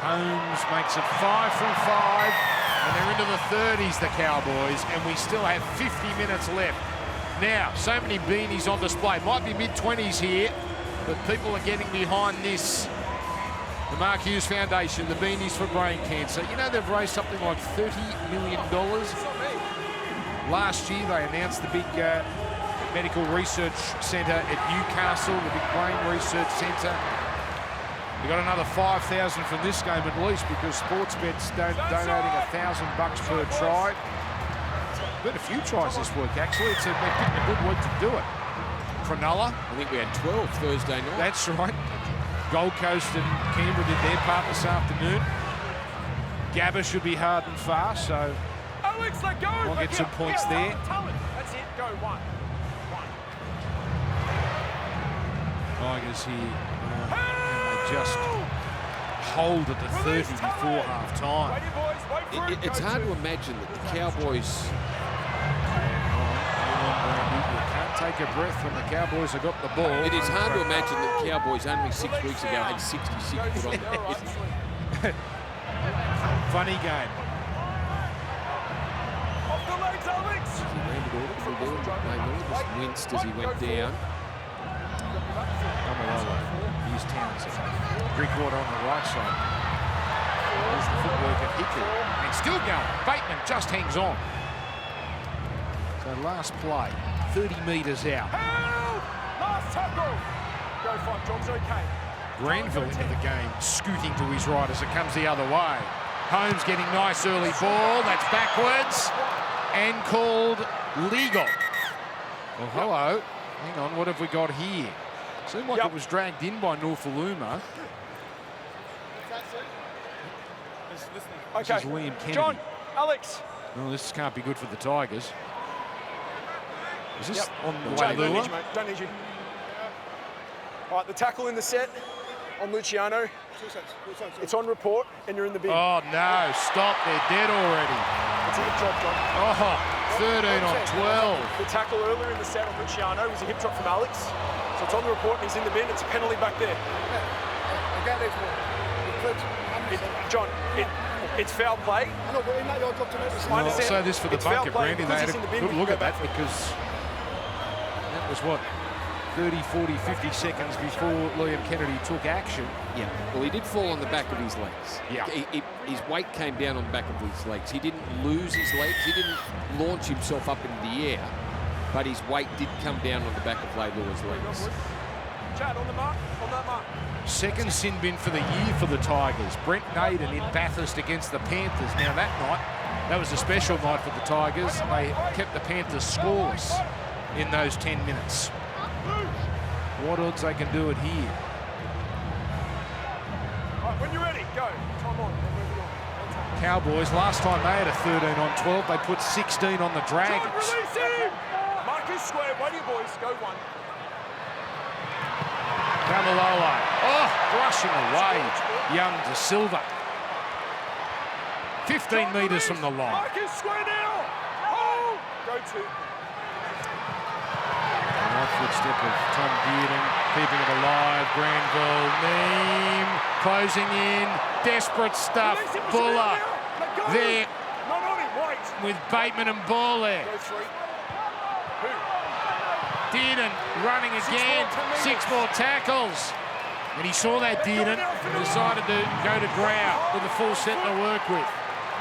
Holmes makes it 5 from 5, and they're into the 30s, the Cowboys, and we still have 50 minutes left. Now, so many beanies on display. Might be mid-20s here, but people are getting behind this. The Mark Hughes Foundation, the Beanies for Brain Cancer. You know, they've raised something like $30 million. Last year, they announced the big medical research centre at Newcastle, the big brain research centre. We got another 5,000 from this game at least, because Sportsbet's donating $1,000 per try. We've had a few tries this week, actually. They've picked a good week to do it. Cronulla. I think we had 12 Thursday night. That's right. Gold Coast and Canberra did their part this afternoon. Gabba should be hard and fast, so Alex, let go. I'll get some points there. That's it. Go one. Tigers here, and they just hold at the 30 before half-time. It's hard to imagine that the Cowboys... You can't take a breath when the Cowboys have got the ball. It is hard to imagine that the Cowboys only 6 weeks ago had 66 put on. Funny game. Off the legs, Alex. He landed all just winced as he went down. Here's Townsend. Drinkwater on the right side. There's the footwork of Hickory. And still going. Bateman just hangs on. So last play, 30 metres out. Help! Last tackle. Go fight, John's okay. Granville into the game, scooting to his right as it comes the other way. Holmes getting nice early ball. That's backwards and called legal. Well, hello. Hang on, what have we got here? Seemed like it was dragged in by Norfoluma. Okay. This is Liam Kennedy. John, Alex. Well, this can't be good for the Tigers. Is this on the Jay, don't need Wailua? you, mate. Don't need you. All right, the tackle in the set on Luciano. It's on report, and you're in the bin. Oh, no. Stop. They're dead already. It's a hip drop, John. Oh, 13 on 12. The tackle earlier in the set on Luciano was a hip drop from Alex. So it's on the report, and he's in the bin. It's a penalty back there. John, it's foul play. I understand. So this for the It's foul bunker, play Brandy. They had because a he's in the bin, good we look can at go that back for it. because that was, what, 30, 40, 50 seconds before Liam Kennedy took action. Yeah. Well, he did fall on the back of his legs. Yeah. His weight came down on the back of his legs. He didn't lose his legs. He didn't launch himself up into the air, but his weight did come down on the back of Leilua's legs. Chad, on the mark, on that mark. Second sin bin for the year for the Tigers. Brent Naden in Bathurst against the Panthers. Now that night, that was a special night for the Tigers. They kept the Panthers scoreless in those 10 minutes. What odds they can do it here? All right, when you're ready, go. Time on. Cowboys, last time they had a 13 on 12, they put 16 on the Dragons. Release him! Marcus square, wait here, boys. Go one. Tamalolo, oh, brushing away, Young to Silva. 15 metres from the line. Marcus square now! Oh! Go two. Right footstep of Tom Dearden, keeping it alive. Granville, Neem, closing in, desperate stuff. Release him, Buller Let go. there Not on him, wait. with Bateman and Ball there. Go three. Dearden running again, 6 more tackles. And he saw that Dearden and decided to go to Grau with a full set to work with.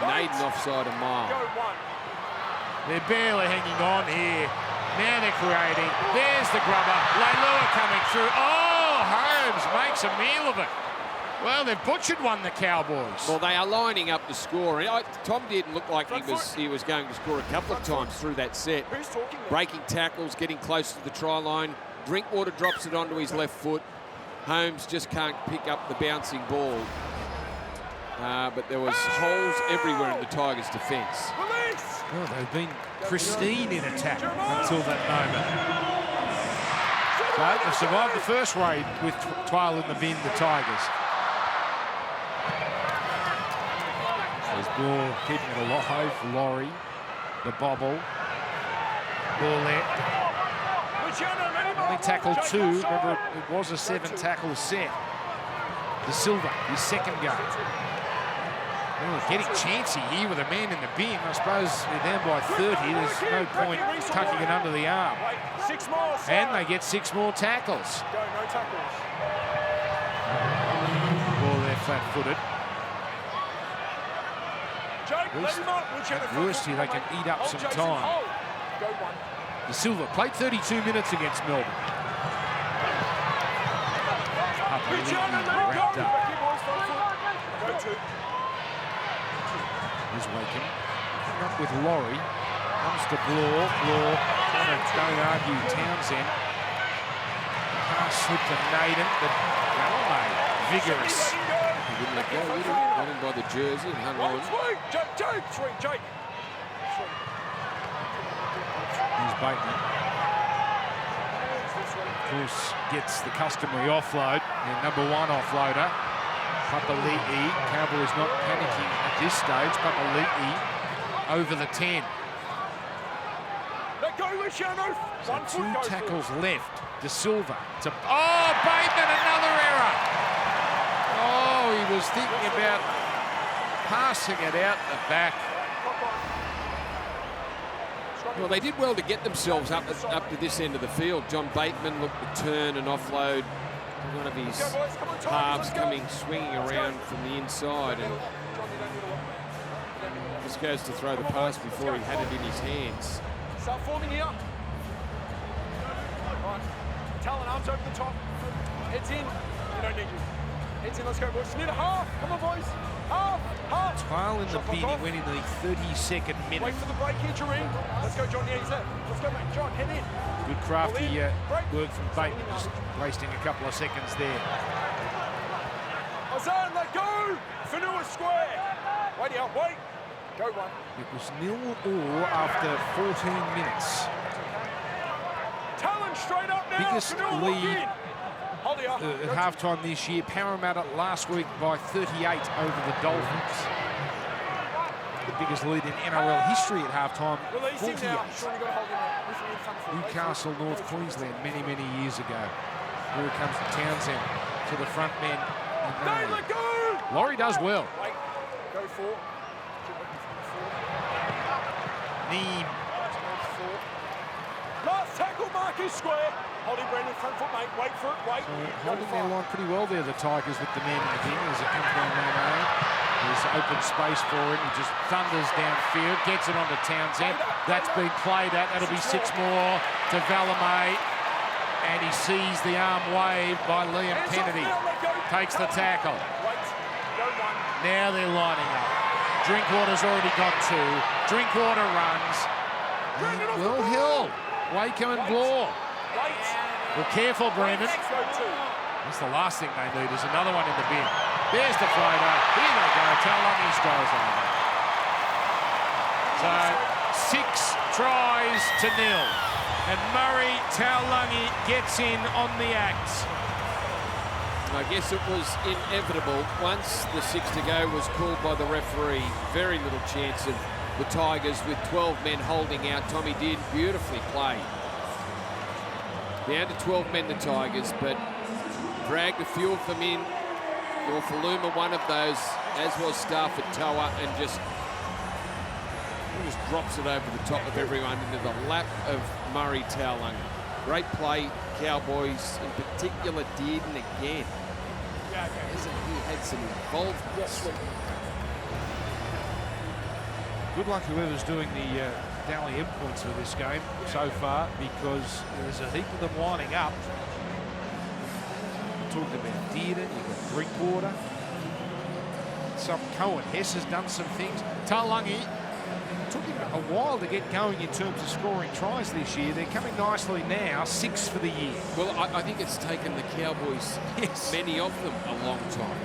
Naden offside a mile. Go one. They're barely hanging on here. Now they're creating. There's the grubber. Leilua coming through. Oh, Holmes makes a meal of it. Well, they've butchered one, the Cowboys. Well, they are lining up to score. And Tom didn't look like he was going to score a couple of times through that set. Who's talking there? Breaking tackles, getting close to the try line. Drinkwater drops it onto his left foot. Holmes just can't pick up the bouncing ball. but there was holes everywhere in the Tigers' defence. Well, they've been pristine in attack until that moment. So they've survived the first raid with Twile in the bin, the Tigers. There's ball keeping it alive. Laurie, the bobble. Ball left. Only tackled 2. Remember, it was a 7-tackle set. De Silva, his second go. Oh, getting chancy here with a man in the bin. I suppose they're down by 30. There's no point tucking it under the arm. And they get 6 more tackles. Ball there flat-footed. At worst here, they can eat up some time. De Silva played 32 minutes against Melbourne. Wrapped up. Here's Waken. Up with Laurie. Comes to Blore. Don't argue Townsend. Pass slip to Naden, but vigorous. He wouldn't let go with him. Got him by the jersey and hung on. Here's Bateman. Of course, gets the customary offload. Their number 1 offloader. Papali'i. Cowboys not panicking at this stage. Papali'i over the 10. So 2 tackles left. De Silva to... Oh, Bateman, another error. Oh, he was thinking about passing it out the back. Well, they did well to get themselves up to this end of the field. John Bateman looked to turn and offload one of his halves coming swinging around from the inside, and just goes to throw the pass before he had it in his hands. Start forming here. Right. Talon, arms over the top. Heads in. You don't need you. Heads in, let's go, boys. Near the half. Come on, boys. Half. Twile in the bin, he went in the 32nd minute. Wait for the break here, Jareen. Let's go, John. Yeah, he's there. Let's go, mate. John, head in. Good crafty work from Bateman, just wasting a couple of seconds there. Azan, let go. Fanua square. Wait out, wait. Go one. It was 0-0 after 14 minutes. Talon straight up now. Biggest Fanua, lead at halftime this year. Parramatta last week by 38 over the Dolphins. The biggest lead in NRL history at halftime, 48. Newcastle, North Queensland, many, many years ago. Here it comes to Townsend to the front men. Laurie does well. Go for. Neem. Last tackle, Marcus square. Holding Brendan front foot, mate. Wait for it, wait. So holding their line pretty well there, the Tigers, with the man in the bin as it comes down Mono. There's open space for him. He just thunders downfield, gets it onto Townsend. That's been played at. That'll be 6 more to Valamay. And he sees the arm waved by Liam Kennedy. Takes the tackle. Now they're lining up. Drinkwater's already got 2. Drinkwater runs. Well held. Wakeham and Blore. Well, careful, Brandon. That's the last thing they need, is another one in the bin. There's the floater. Here they go. Taulagi goes over. So 6 tries to 0. And Murray Taulagi gets in on the act. I guess it was inevitable. Once the 6 to go was called by the referee, very little chance of the Tigers with 12 men holding out. Tommy did beautifully play. Down to 12 men, the Tigers, but dragged a few of them in. Norfoluma, one of those, as was Stafford Toa, and just drops it over the top of everyone into the lap of Murray Taulagi. Great play, Cowboys in particular did, and again, he had some involvement. Good luck whoever's doing the Dally M points for this game so far, because there's a heap of them lining up. We talked about Dearden, you've got Drinkwater. Some Cohen Hess has done some things. Taulagi took him a while to get going in terms of scoring tries this year. They're coming nicely now, 6 for the year. Well, I think it's taken the Cowboys, many of them, a long time.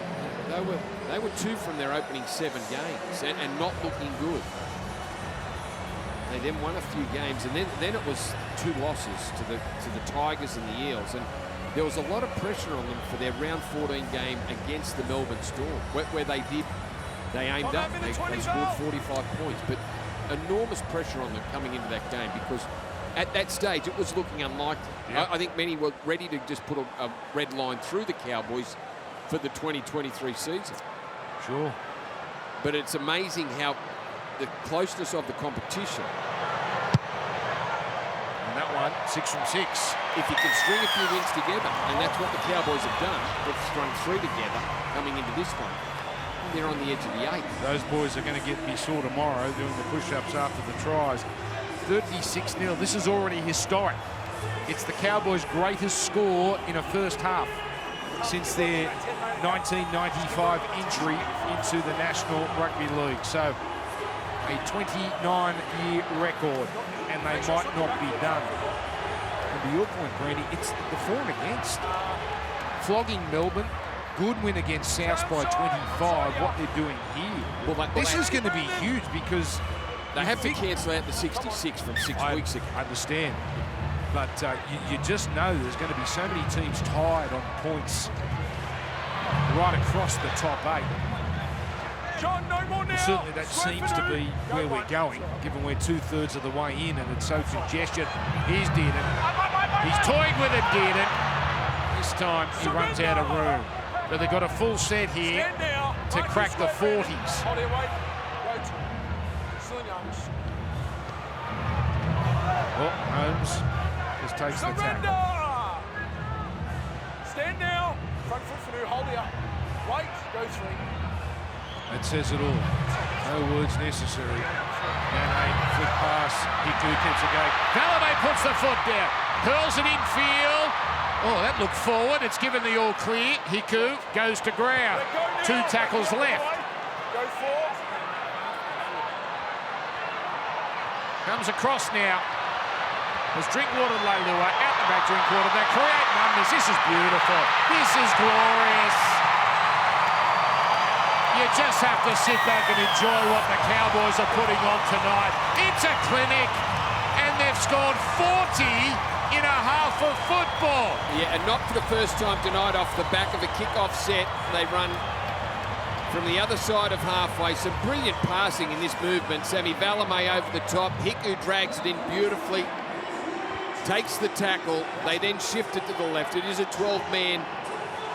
They were 2 from their opening 7 games and not looking good. They then won a few games, and then it was 2 losses to the Tigers and the Eels, and there was a lot of pressure on them for their round 14 game against the Melbourne Storm, where they aimed up. They scored 45 points, but enormous pressure on them coming into that game because at that stage it was looking unlikely. Yeah. I think many were ready to just put a red line through the Cowboys for the 2023 season. Sure. But it's amazing how the closeness of the competition. And that one, 6 from 6. If you can string a few wins together, and that's what the Cowboys have done, they've strung 3 together coming into this one. And they're on the edge of the 8th. Those boys are going to be sore tomorrow doing the push-ups after the tries. 36-0. This is already historic. It's the Cowboys' greatest score in a first half since their 1995 entry into the National Rugby League. So a 29-year record, and they might not be done. And to your point, Brandy, it's the for and against. Flogging Melbourne, good win against South by 25. What they're doing here, this is going to be huge because they have to cancel out the 66 from 6 weeks ago. I understand. But you just know there's going to be so many teams tied on points right across the top 8. John, no more now. Certainly that seems to be where we're going, given we're 2/3 of the way in, and it's so congested. Here's Dearden. He's toying with it, Dearden. This time he runs out of room. But they've got a full set here to crack the 40s. Well, Holmes just takes the tackle. Stand now. Front foot for new. Hold it up. Wait. Go 3. That says it all. No words necessary. And a flick pass. Hiku keeps it going. Valamay puts the foot down. Hurls it infield. Oh, that looked forward. It's given the all clear. Hiku goes to ground. 2 tackles left. Go 4. Comes across now. There's Drinkwater and Leilua out the back. Drinkwater. They create numbers. This is beautiful. This is glorious. You just have to sit back and enjoy what the Cowboys are putting on tonight. It's a clinic, and they've scored 40 in a half of football. Yeah, and not for the first time tonight off the back of a kick-off set. They run from the other side of halfway. Some brilliant passing in this movement. Sammy Valamay over the top. Hiku drags it in beautifully. Takes the tackle. They then shift it to the left. It is a 12-man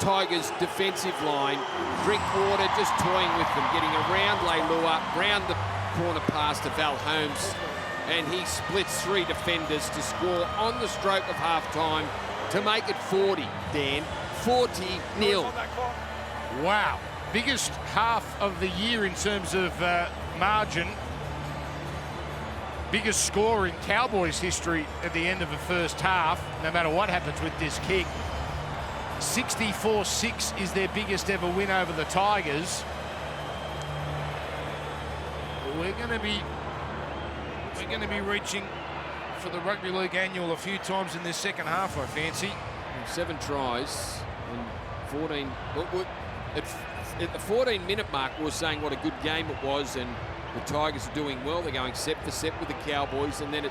Tigers defensive line. Drinkwater just toying with them, getting around Leilua, round the corner pass to Val Holmes, and he splits 3 defenders to score on the stroke of half-time to make it 40, Dan. 40-0. Wow. Biggest half of the year in terms of margin. Biggest score in Cowboys history at the end of the first half, no matter what happens with this kick. 64-6 is their biggest ever win over the Tigers. We're going to be reaching for the Rugby League annual a few times in this second half, I fancy. 7 tries and 14. At the 14-minute mark, we were saying what a good game it was, and the Tigers are doing well. They're going set for set with the Cowboys, and then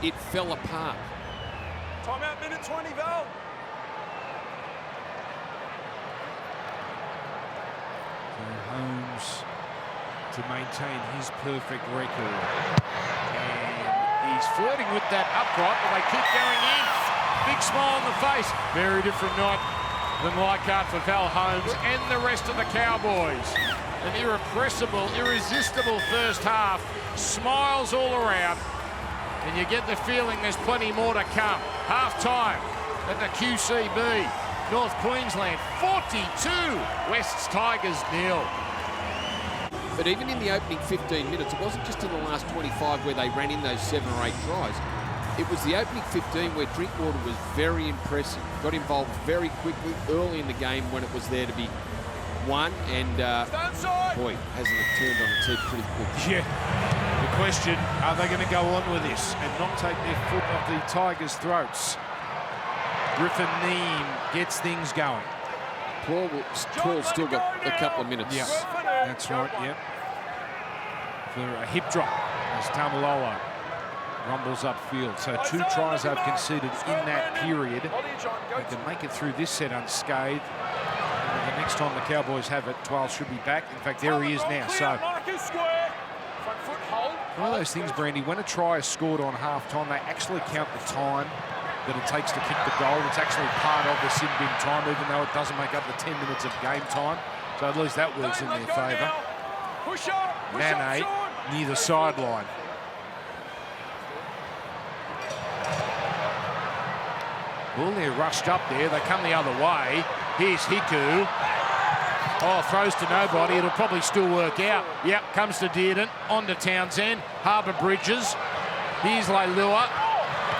it fell apart. Timeout, minute 20, Val. Holmes to maintain his perfect record. And he's flirting with that upright, but they keep going in. Big smile on the face. Very different night than Leichhardt for Val Holmes and the rest of the Cowboys. An irrepressible, irresistible first half. Smiles all around. And you get the feeling there's plenty more to come. Half-time at the QCB. North Queensland 42, West's Tigers 0. But even in the opening 15 minutes, it wasn't just in the last 25 where they ran in those 7 or 8 tries. It was the opening 15 where Drinkwater was very impressive. Got involved very quickly early in the game when it was there to be won, and boy, hasn't it turned on its head pretty quick. Yeah. The question, are they going to go on with this and not take their foot off the Tigers' throats? Griffin Neame gets things going. Paul's still got a couple of minutes. Yeah, that's right, yep. For a hip drop as Tamalolo rumbles upfield. So 2 tries they've conceded in that period. They can make it through this set unscathed. And the next time the Cowboys have it, Twal should be back. In fact, there he is now. So one of those things, Brandy, when a try is scored on half-time, they actually count the time that it takes to kick the goal. It's actually part of the sin bin time, even though it doesn't make up the 10 minutes of game time. So at least that works in their favour. Nane near the sideline. Well, they're rushed up there. They come the other way. Here's Hiku. Oh, throws to nobody. It'll probably still work out. Yep, comes to Dearden. On to Townsend. Harbour Bridges. Here's Leilua.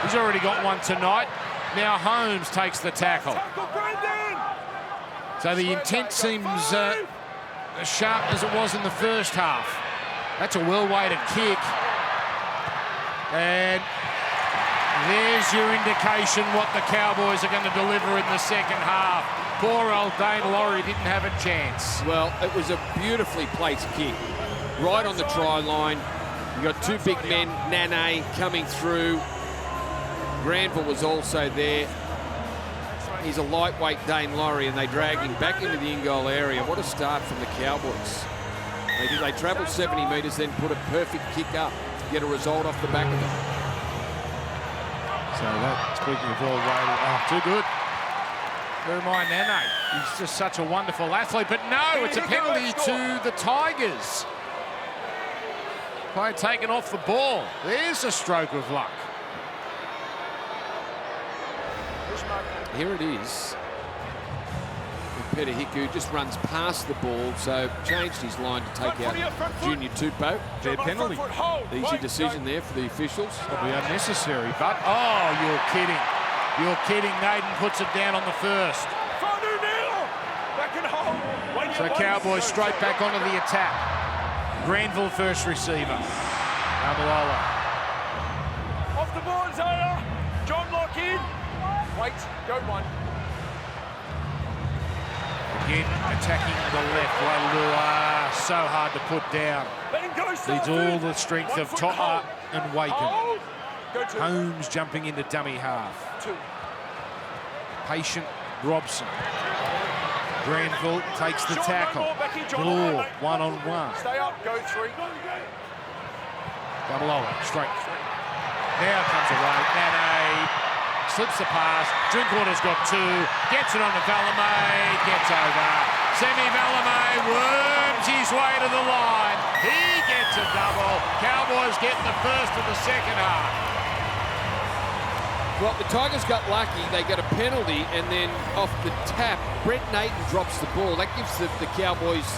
He's already got one tonight. Now Holmes takes the tackle. So the intent seems as sharp as it was in the first half. That's a well-weighted kick. And there's your indication what the Cowboys are going to deliver in the second half. Poor old Dane Laurie didn't have a chance. Well, it was a beautifully placed kick. Right on the try line. You got 2 big men, Nane coming through. Granville was also there. He's a lightweight Dane Laurie, and they drag him back into the in-goal area. What a start from the Cowboys. They travelled 70 metres, then put a perfect kick up to get a result off the back of it. So that, speaking of well-weighted, too good. Jeremiah Nane, he's just such a wonderful athlete, but no, it's a penalty to the Tigers. Player taken off the ball. There's a stroke of luck. Here it is. Peter Hiku just runs past the ball, so changed his line to take out Junior Tupou. Fair penalty. Easy decision there for the officials. Probably unnecessary, but oh, you're kidding. You're kidding. Naden puts it down on the first. So Cowboys straight back onto the attack. Granville first receiver. Amalola. Off the ball, Zaya. John lock in. Wait, go one. Again, attacking the left. Lalua, so hard to put down. Needs all the strength of To'a and Waken. Holmes jumping into dummy half. Patient Robson. Granville takes the tackle. Bloor, one-on-one. Stay up, go 3. Double over, straight. Now comes away. Nane slips the pass. Drinkwater's got 2. Gets it on to Valame. Gets over. Semi Valame worms his way to the line. He gets a double. Cowboys get the first of the second half. Well, the Tigers got lucky. They got a penalty, and then off the tap, Brent Naden drops the ball. That gives the Cowboys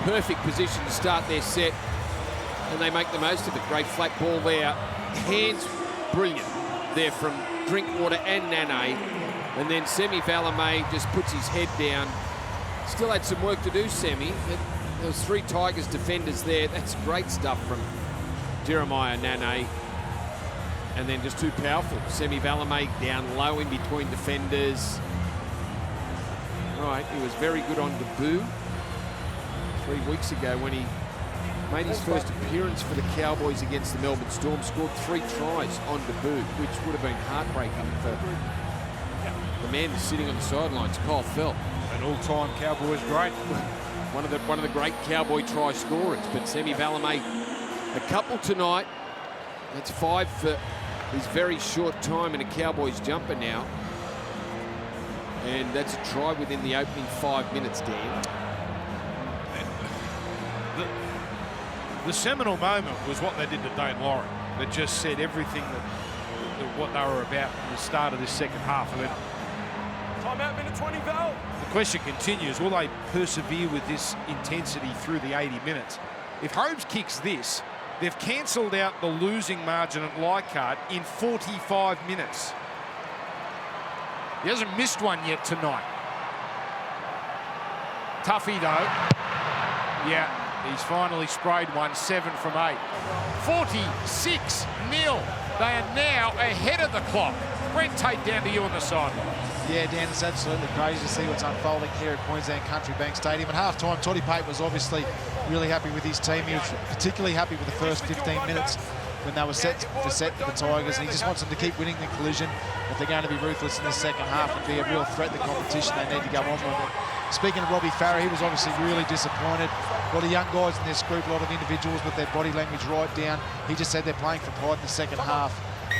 perfect position to start their set, and they make the most of it. Great flat ball there. Hands brilliant there from Drinkwater and Nane. And then Semi Valame just puts his head down. Still had some work to do, Semi. There was 3 Tigers defenders there. That's great stuff from Jeremiah Nane. And then just too powerful. Semi Valame down low in between defenders. Right, he was very good on debut 3 weeks ago when he made his first appearance for the Cowboys against the Melbourne Storm. Scored 3 tries on debut, which would have been heartbreaking for the man that's sitting on the sidelines, Kyle Felt. An all-time Cowboys great. One of the great Cowboy try scorers. But Semi Valame, a couple tonight. That's 5 for his very short time in a Cowboys jumper now. And that's a try within the opening 5 minutes, Dan. The seminal moment was what they did to Dane Laurie. That just said everything that what they were about at the start of this second half. I mean, Timeout, minute 20, Val. the question continues, will they persevere with this intensity through the 80 minutes? If Holmes kicks this, they've cancelled out the losing margin at Leichhardt in 45 minutes. He hasn't missed one yet tonight. Tuffy, though. Yeah, he's finally sprayed one, 7 from 8. 46-0. They are now ahead of the clock. Brent Tate, down to you on the sideline. Yeah, Dan, it's absolutely crazy to see what's unfolding here at Queensland Country Bank Stadium. At half-time, Toddy Pate was obviously really happy with his team. He was particularly happy with the first 15 minutes when they were set for the Tigers, and he just wants them to keep winning the collision. If they're going to be ruthless in the second half and be a real threat to the competition, they need to go on with it. Speaking of Robbie Farah, he was obviously really disappointed. A lot of young guys in this group, a lot of individuals with their body language right down. He just said they're playing for pride in the second half.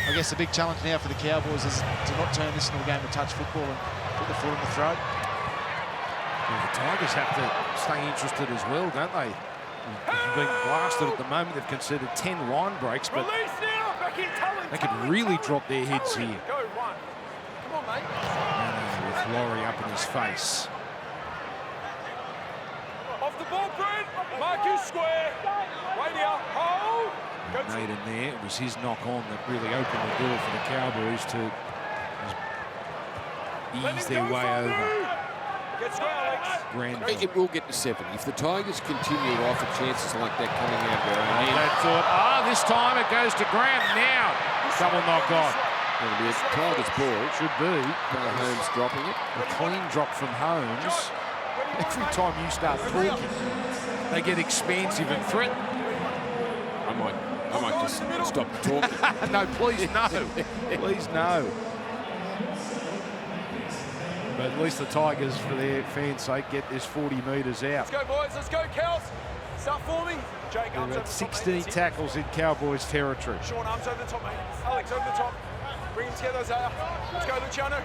I guess the big challenge now for the Cowboys is to not turn this into a game of touch football and put the foot in the throat. Well, the Tigers have to stay interested as well, don't they? They've been blasted at the moment. They've conceded 10 line breaks, but they could really drop their heads here. With Laurie up in his face. Off the ball, Brent. Mark you square. Right here. Hold. Made in there. It was his knock on that really opened the door for the Cowboys to ease their way over. It will get to 70. If the Tigers continue to offer chances like that coming out there, They thought, this time it goes to Graham. Now, double knock on. It'll be a Tigers ball. Should be. Holmes dropping it. A clean drop from Holmes. Every time you start talking, they get expansive and threatened. I might just stop talking. No, please no. Please no. But at least the Tigers, for their fans' sake, get this 40 metres out. Let's go, boys. Let's go, Cows. Start forming. Jake, arms over the top, 16 mate. tackles in Cowboys territory. Sean, arms over the top, mate. Alex, over the top. Bring them together, Zaya. Let's go, Luciano.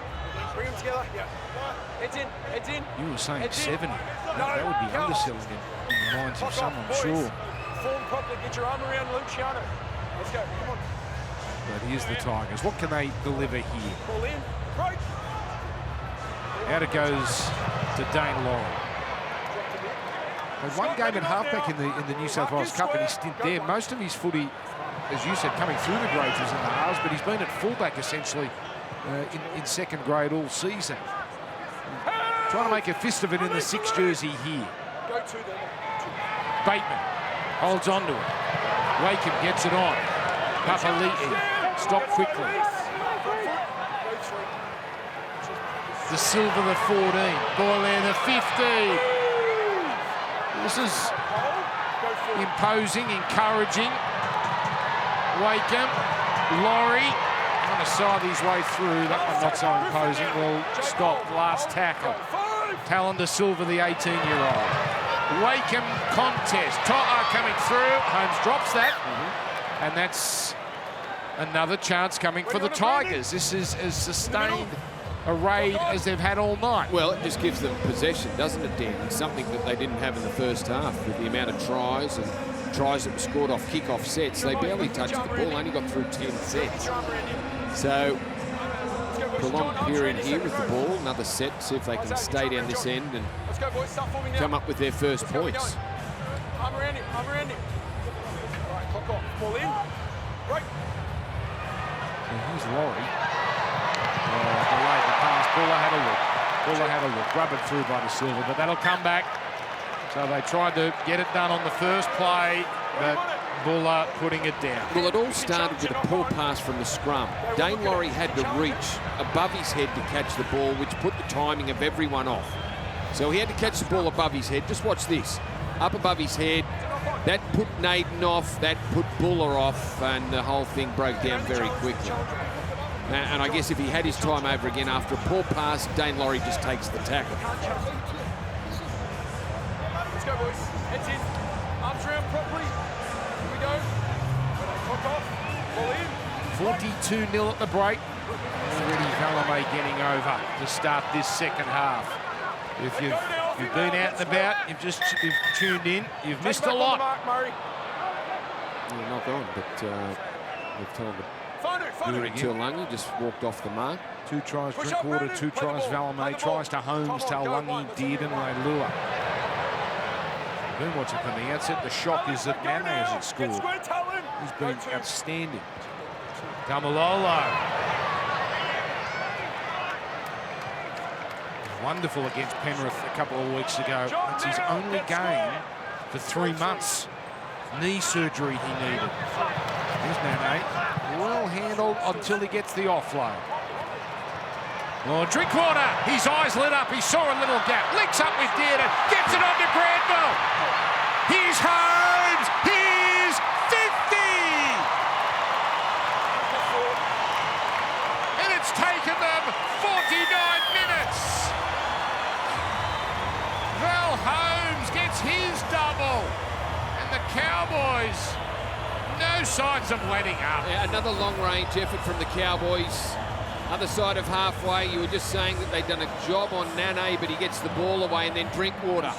Bring them together. Yeah. Heads in. Heads in. You were saying Heads 70. in. That would be underselling it in the minds of someone, sure. Form properly. Get your arm around Luciano. Let's go. Come on. But here's the Tigers. What can they deliver here? Ball in. Right. Out it goes to Dane Laurie. Played one game at halfback in the New South Wales Cup, and his stint there. Most of his footy, as you said, coming through the grades was in the halves, but he's been at fullback essentially in second grade all season. Trying to make a fist of it in the 6 jersey here. Go to them. Bateman holds on to it. Wakeham gets it on. Papali'i stop quickly. The Silver, the 14. Boyle, the 15. This is imposing, encouraging. Wakeham, Laurie, trying to side his way through. That one not so imposing. Well, stop. Last tackle. Tallender Silver, the 18-year-old. Wakeham contest. To'a coming through. Holmes drops that. And that's another chance coming for the Tigers. This is as sustained a raid as they've had all night. Well, it just gives them possession, doesn't it, Dan? It's something that they didn't have in the first half with the amount of tries and tries that were scored off kick-off sets. They barely touched the ball, only got through 10 sets. So, prolonged period here with the ball, another set, see if they can stay down this end and come up with their first points. Arm around him, arm around him. Right, clock off, ball in. Right. Here's Laurie. Delayed the pass. Buller had a look. Buller had a look. Rub it through by the Silver, but that'll come back. So they tried to get it done on the first play, but Buller putting it down. Well, it all started with a poor pass from the scrum. Dane Laurie had to reach above his head to catch the ball, which put the timing of everyone off. So he had to catch the ball above his head. Just watch this. Up above his head. That put Naden off. That put Buller off, and the whole thing broke down very quickly. And I guess if he had his time over again after a poor pass, Dane Laurie just takes the tackle. Let's go, boys. Heads in. Arms around properly. Here we go. Clock off. Ball in. 42-0 at the break. Already Valame getting over to start this second half. If you've been out and about, you've tuned in, you've missed a lot. Well, not on, but we've told them. Tuolangi just walked off the mark. 2 tries Drinkwater, 2 tries Valame, tries to Holmes, Taulagi did, and they lure. Been watching from the outset. The shock is that Nana hasn't scored. He's been outstanding. Tamalolo. Wonderful against Penrith a couple of weeks ago. It's his only game for 3 months. Knee surgery he needed. Here's Nane. Well handled until he gets the offload. Oh, Drinkwater, his eyes lit up. He saw a little gap. Links up with Dearden. Gets it onto Granville. Here's Holmes. Here's 50. And it's taken them 49 minutes. Val Holmes gets his double. And the Cowboys, no signs of letting up. Yeah, another long-range effort from the Cowboys. Other side of halfway, you were just saying that they'd done a job on Nane, but he gets the ball away, and then Drinkwater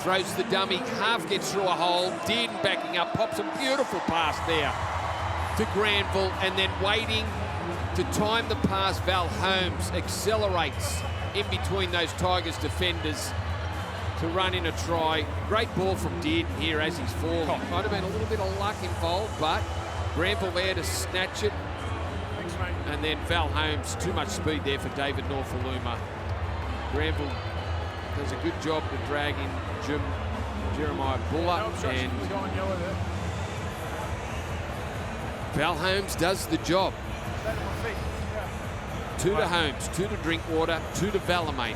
throws the dummy. Half gets through a hole. Dearden backing up, pops a beautiful pass there to Granville, and then waiting to time the pass. Val Holmes accelerates in between those Tigers defenders to run in a try. Great ball from Dearden here as he's falling. Might have been a little bit of luck involved, but Granville there to snatch it. And then Val Holmes, too much speed there for David Norfoluma. Granville does a good job to drag in Jeremiah Buller, and Val Holmes does the job. 2 to Holmes, 2 to Drinkwater, 2 to Valamane.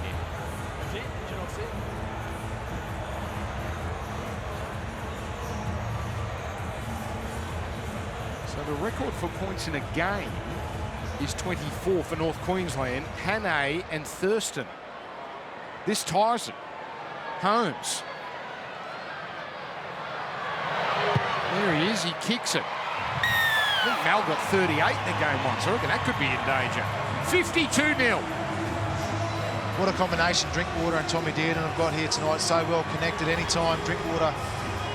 So the record for points in a game is 24 for North Queensland, Hannay and Thurston. This ties it. Holmes. There he is, he kicks it. I think Mal got 38 in the game once. I reckon that could be in danger. 52-0. What a combination Drinkwater and Tommy Dearden have got here tonight. So well connected. Anytime Drinkwater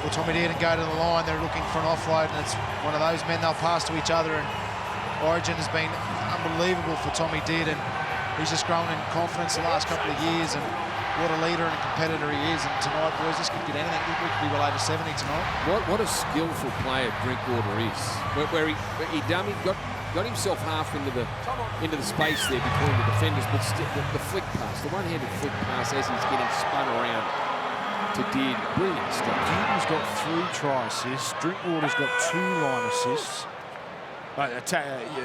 or Tommy Dearden go to the line, they're looking for an offload, and it's one of those men they'll pass to each other. And Origin has been unbelievable for Tommy Dearden. He's just grown in confidence the last couple of years, and what a leader and a competitor he is. And tonight, boys, this could get anything. We could be well over 70 tonight. What a skillful player Drinkwater is. Where he dummied, got himself half into the space there between the defenders, but still the flick pass, the one-handed flick pass as he's getting spun around to Dearden. Brilliant stuff. Dearden's got 3 try assists. Drinkwater's got 2 line assists.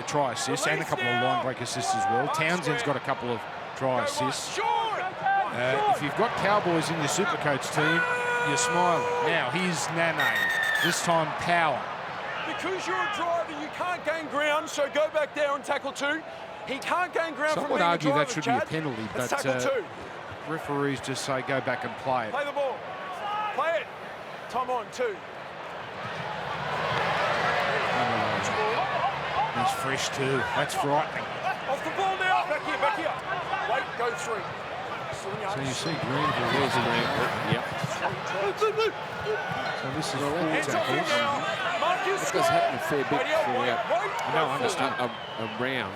Try assists and a couple of line break assists as well. Townsend's got a couple of try assists. If you've got Cowboys in your Supercoach team, you're smiling. Now, here's Nane. This time, power. Because you're a driver, you can't gain ground, so go back there and tackle 2. He can't gain ground Some from would being argue a driver, that should Chad. be a penalty, It's but tackle 2. referees just say go back and play it. Play the ball. Play it. Time on, 2. He's fresh too. That's frightening. Off the ball now. Back here, back here. Wait, go 3. So you see Granville, there's a Granville. Yep. So this is 4 Hands off him tackles. now. Mark your This score. does happen a fair bit Wait out, throughout. wait. No, I understand. A round.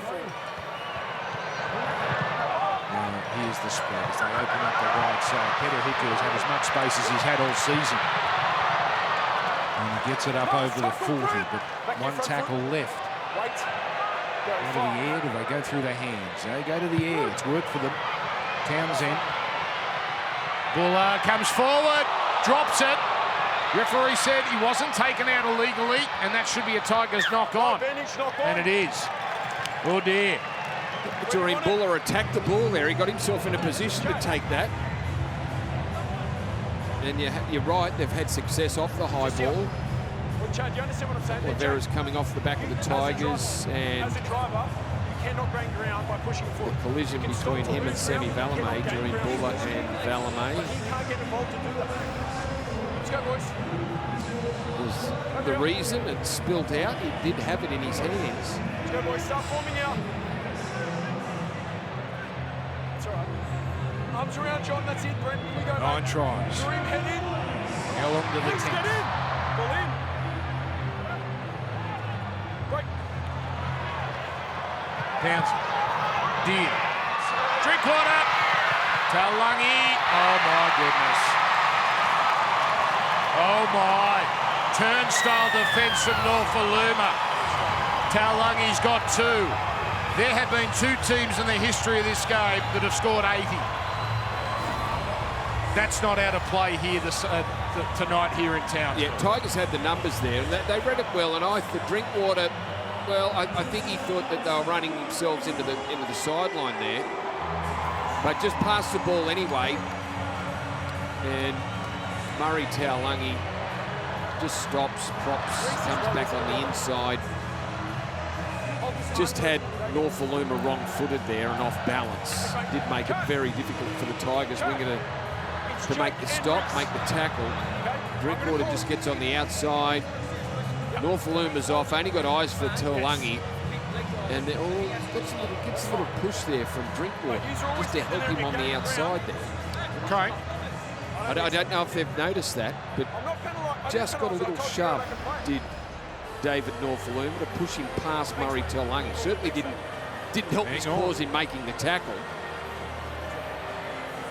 Now, here's the spread as they open up the right side. Peter Hiku has had as much space as he's had all season. And he gets it up over the 40, but one tackle left. Wait. Go Out of the air, do they go through the hands? They go to the air. It's worked for them. Townsend. Buller comes forward, drops it. Referee said he wasn't taken out illegally, and that should be a Tigers knock on. Advantage, knock on. And it is. Oh dear. Doreen Buller attacked the ball there. He got himself in a position to take that. And you're right, they've had success off the high ball. Well, Chad, you understand what I'm saying? Lavera's coming off the back of the Tigers, and As a driver, you cannot gain ground by pushing forward. the collision between him and Sammy Valamé, Doreen Buller and Valamé, He can't get involved to do that. Let's go, boys. was the reason it spilled out. He did have it in his hands. Let's go, boys. Start forming out. That's all right. Arms around John. That's it, Brent. We go, 9 mate. tries. Dream head in. How long to the Please get 10th? in. Ball in. Break. Townsend. Dean. Drinkwater. Talangi. Oh my goodness. Oh my. Turnstile defence from Norfoluma. Talangi's got 2. There have been 2 teams in the history of this game that have scored 80. That's not out of play here tonight here in town. Yeah, Tigers had the numbers there, and they read it well. And I thought Drinkwater, well, I think he thought that they were running themselves into the sideline there. But just pass the ball anyway. And Murray Taulagi just stops, props, comes back on the inside. Just had Norfoluma wrong-footed there and off balance. Did make it very difficult for the Tigers winger to make the stop, make the tackle. Drinkwater just gets on the outside. Norfolluma's off, only got eyes for Taulagi. And gets a little push there from Drinkwater just to help him on the outside there. Okay. I don't know if they've noticed that, but just got a little shove, did David Norfoluma, to push him past Murray Taulagi. Certainly didn't help his cause in making the tackle.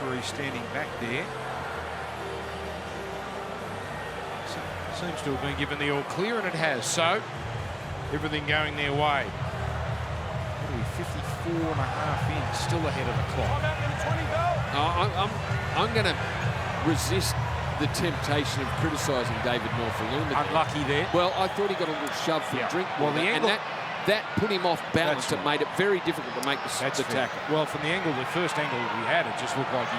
Referee standing back there. Seems to have been given the all clear, and it has. So everything going their way. 54 and a half in, still ahead of the clock. I'm going to resist the temptation of criticising David Norfoluma. Unlucky there. Well, I thought he got a little shove from Drinkwater. Well, the angle, and that put him off balance. It made it very difficult to make the tackle. Well, from the first angle we had, it just looked like he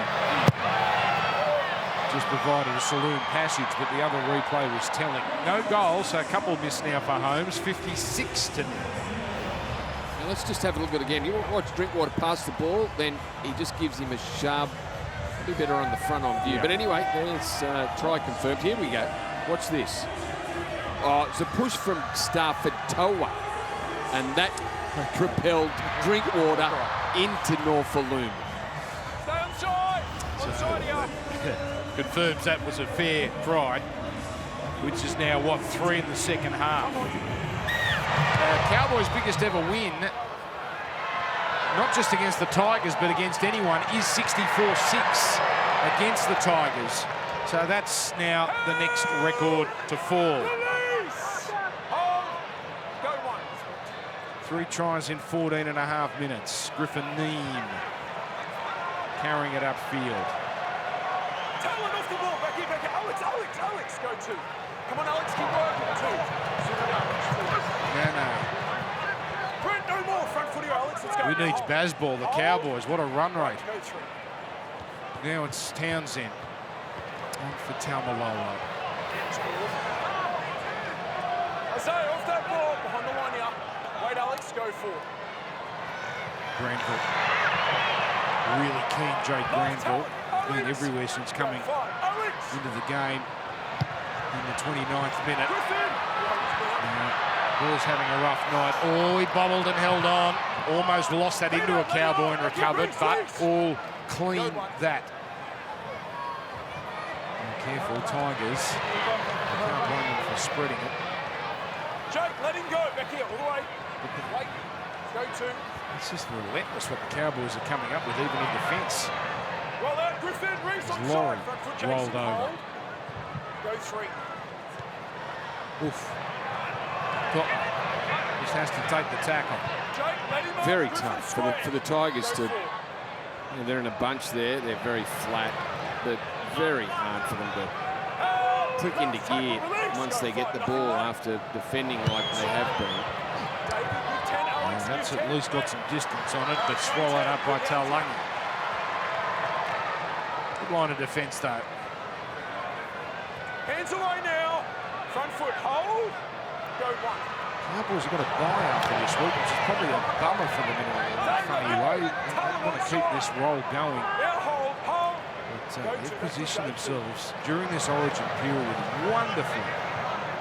just provided a saloon passage, but the other replay was telling. No goal, so a couple missed now for Holmes, 56-0. Now let's just have a look at it again. You watch Drinkwater pass the ball, then he just gives him a shove. Be better on the front on view. But anyway, there's try confirmed. Here we go. Watch this. Oh, it's a push from Stafford Toa, and that propelled Drinkwater into Norfoluma. Confirms that was a fair try, which is now, what, 3 in the second half. Cowboys' biggest ever win, not just against the Tigers, but against anyone, is 64-6 against the Tigers. So that's now the next record to fall. 3 tries in 14 and a half minutes. Griffin Neem carrying it upfield. Talon off the ball, back here. Alex, go to. Come on, Alex, keep working, 2. No. Brent, no more, front foot here, Alex, let's go. We need Bazball, the Cowboys. What a run rate. Now it's Townsend. On for Taumaloa. Isaiah, off that ball, behind the line here. Wait, Alex, go forward. Granville. Really keen, Jake Granville. Been everywhere since coming into the game in the 29th minute. Ball's having a rough night. Oh, he bobbled and held on. Almost lost that into a Cowboy and recovered, but all clean that. Careful, Tigers. I can't blame them for spreading it. Jake, let him go. Back here, all the way. Wait. Go to. It's just relentless what the Cowboys are coming up with, even in defence. Well out, Griffin. Reese on Laurie side. Front foot, Jason. rolled over. Go 3. Oof. Cotton just has to take the tackle. Jake, let him Very out. tough for the Tigers to. They're in a bunch there. They're very flat, but very hard for them to click into gear once they get the ball after defending like they have been. And that's at least got some distance on it, but swallowed up by Taulagi. Good line of defence, though. Hands away now. Front foot, hold. Go 1. Cowboys have got a bye after this week, which is probably a bummer for them in a funny way. They want to keep this roll going. Now hold. But they've positioned themselves during this origin period wonderfully.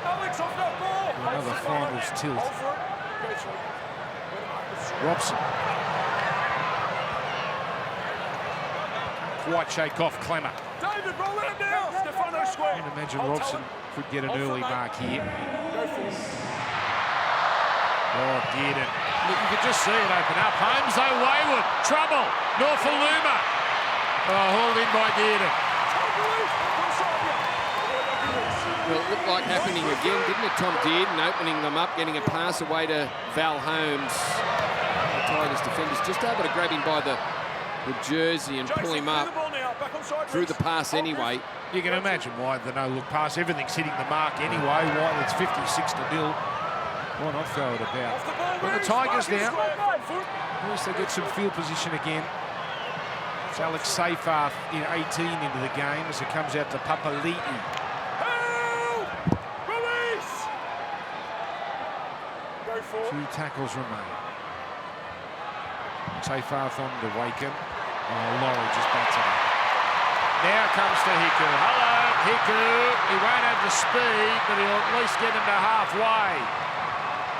Alex off that ball. Another finals tilt. Hold for it. Go 3. Robson. Quite shake off Clemmer. David, roll out now. Stefano square. I can imagine Robson could get an early mark here. Go forward. Oh, Dearden. Look, you can just see it open up. Holmes, though, wayward. Trouble. Norfoluma. Oh, hauled in by Dearden. Well, it looked like happening again, didn't it? Tom Dearden opening them up, getting a pass away to Val Holmes. The Tigers defenders just able to grab him by the jersey and pull him up through the pass anyway. You can imagine why the no-look pass. Everything's hitting the mark anyway. Why it's 56-0. Why not throw it about? But the Tigers now, at least they get some field position again. It's Alex Seyfarth in 18 into the game as it comes out to Papali'i. Release! Go for 2 tackles remain. Seyfarth on to Wakeham. Laurie just bats it up. Now comes to Hiku. Hello, Hiku. He won't have the speed, but he'll at least get him to halfway.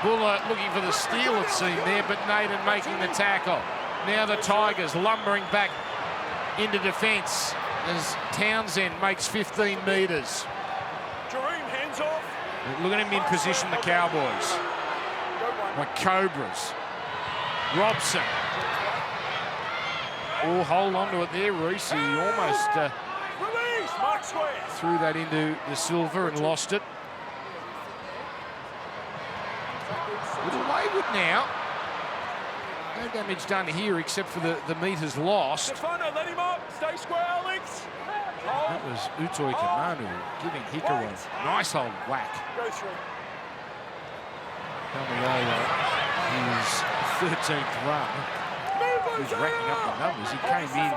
Buller looking for the steal, it seemed there, but Naden making the tackle. Now the Tigers lumbering back into defence as Townsend makes 15 metres. Jareem, hands off. Look at him in position, the Cowboys. Like Cobras. Robson. Oh, hold on to it there, Reese. He almost threw that into the silver and lost it. Little wayward now. No damage done here except for the metres lost. Stefano, let him up. Stay square, Alex. That was Utoi Kamanu giving Hikaru a nice old whack. Go through. Tamalolo, his 13th run. He's racking up the numbers. He came in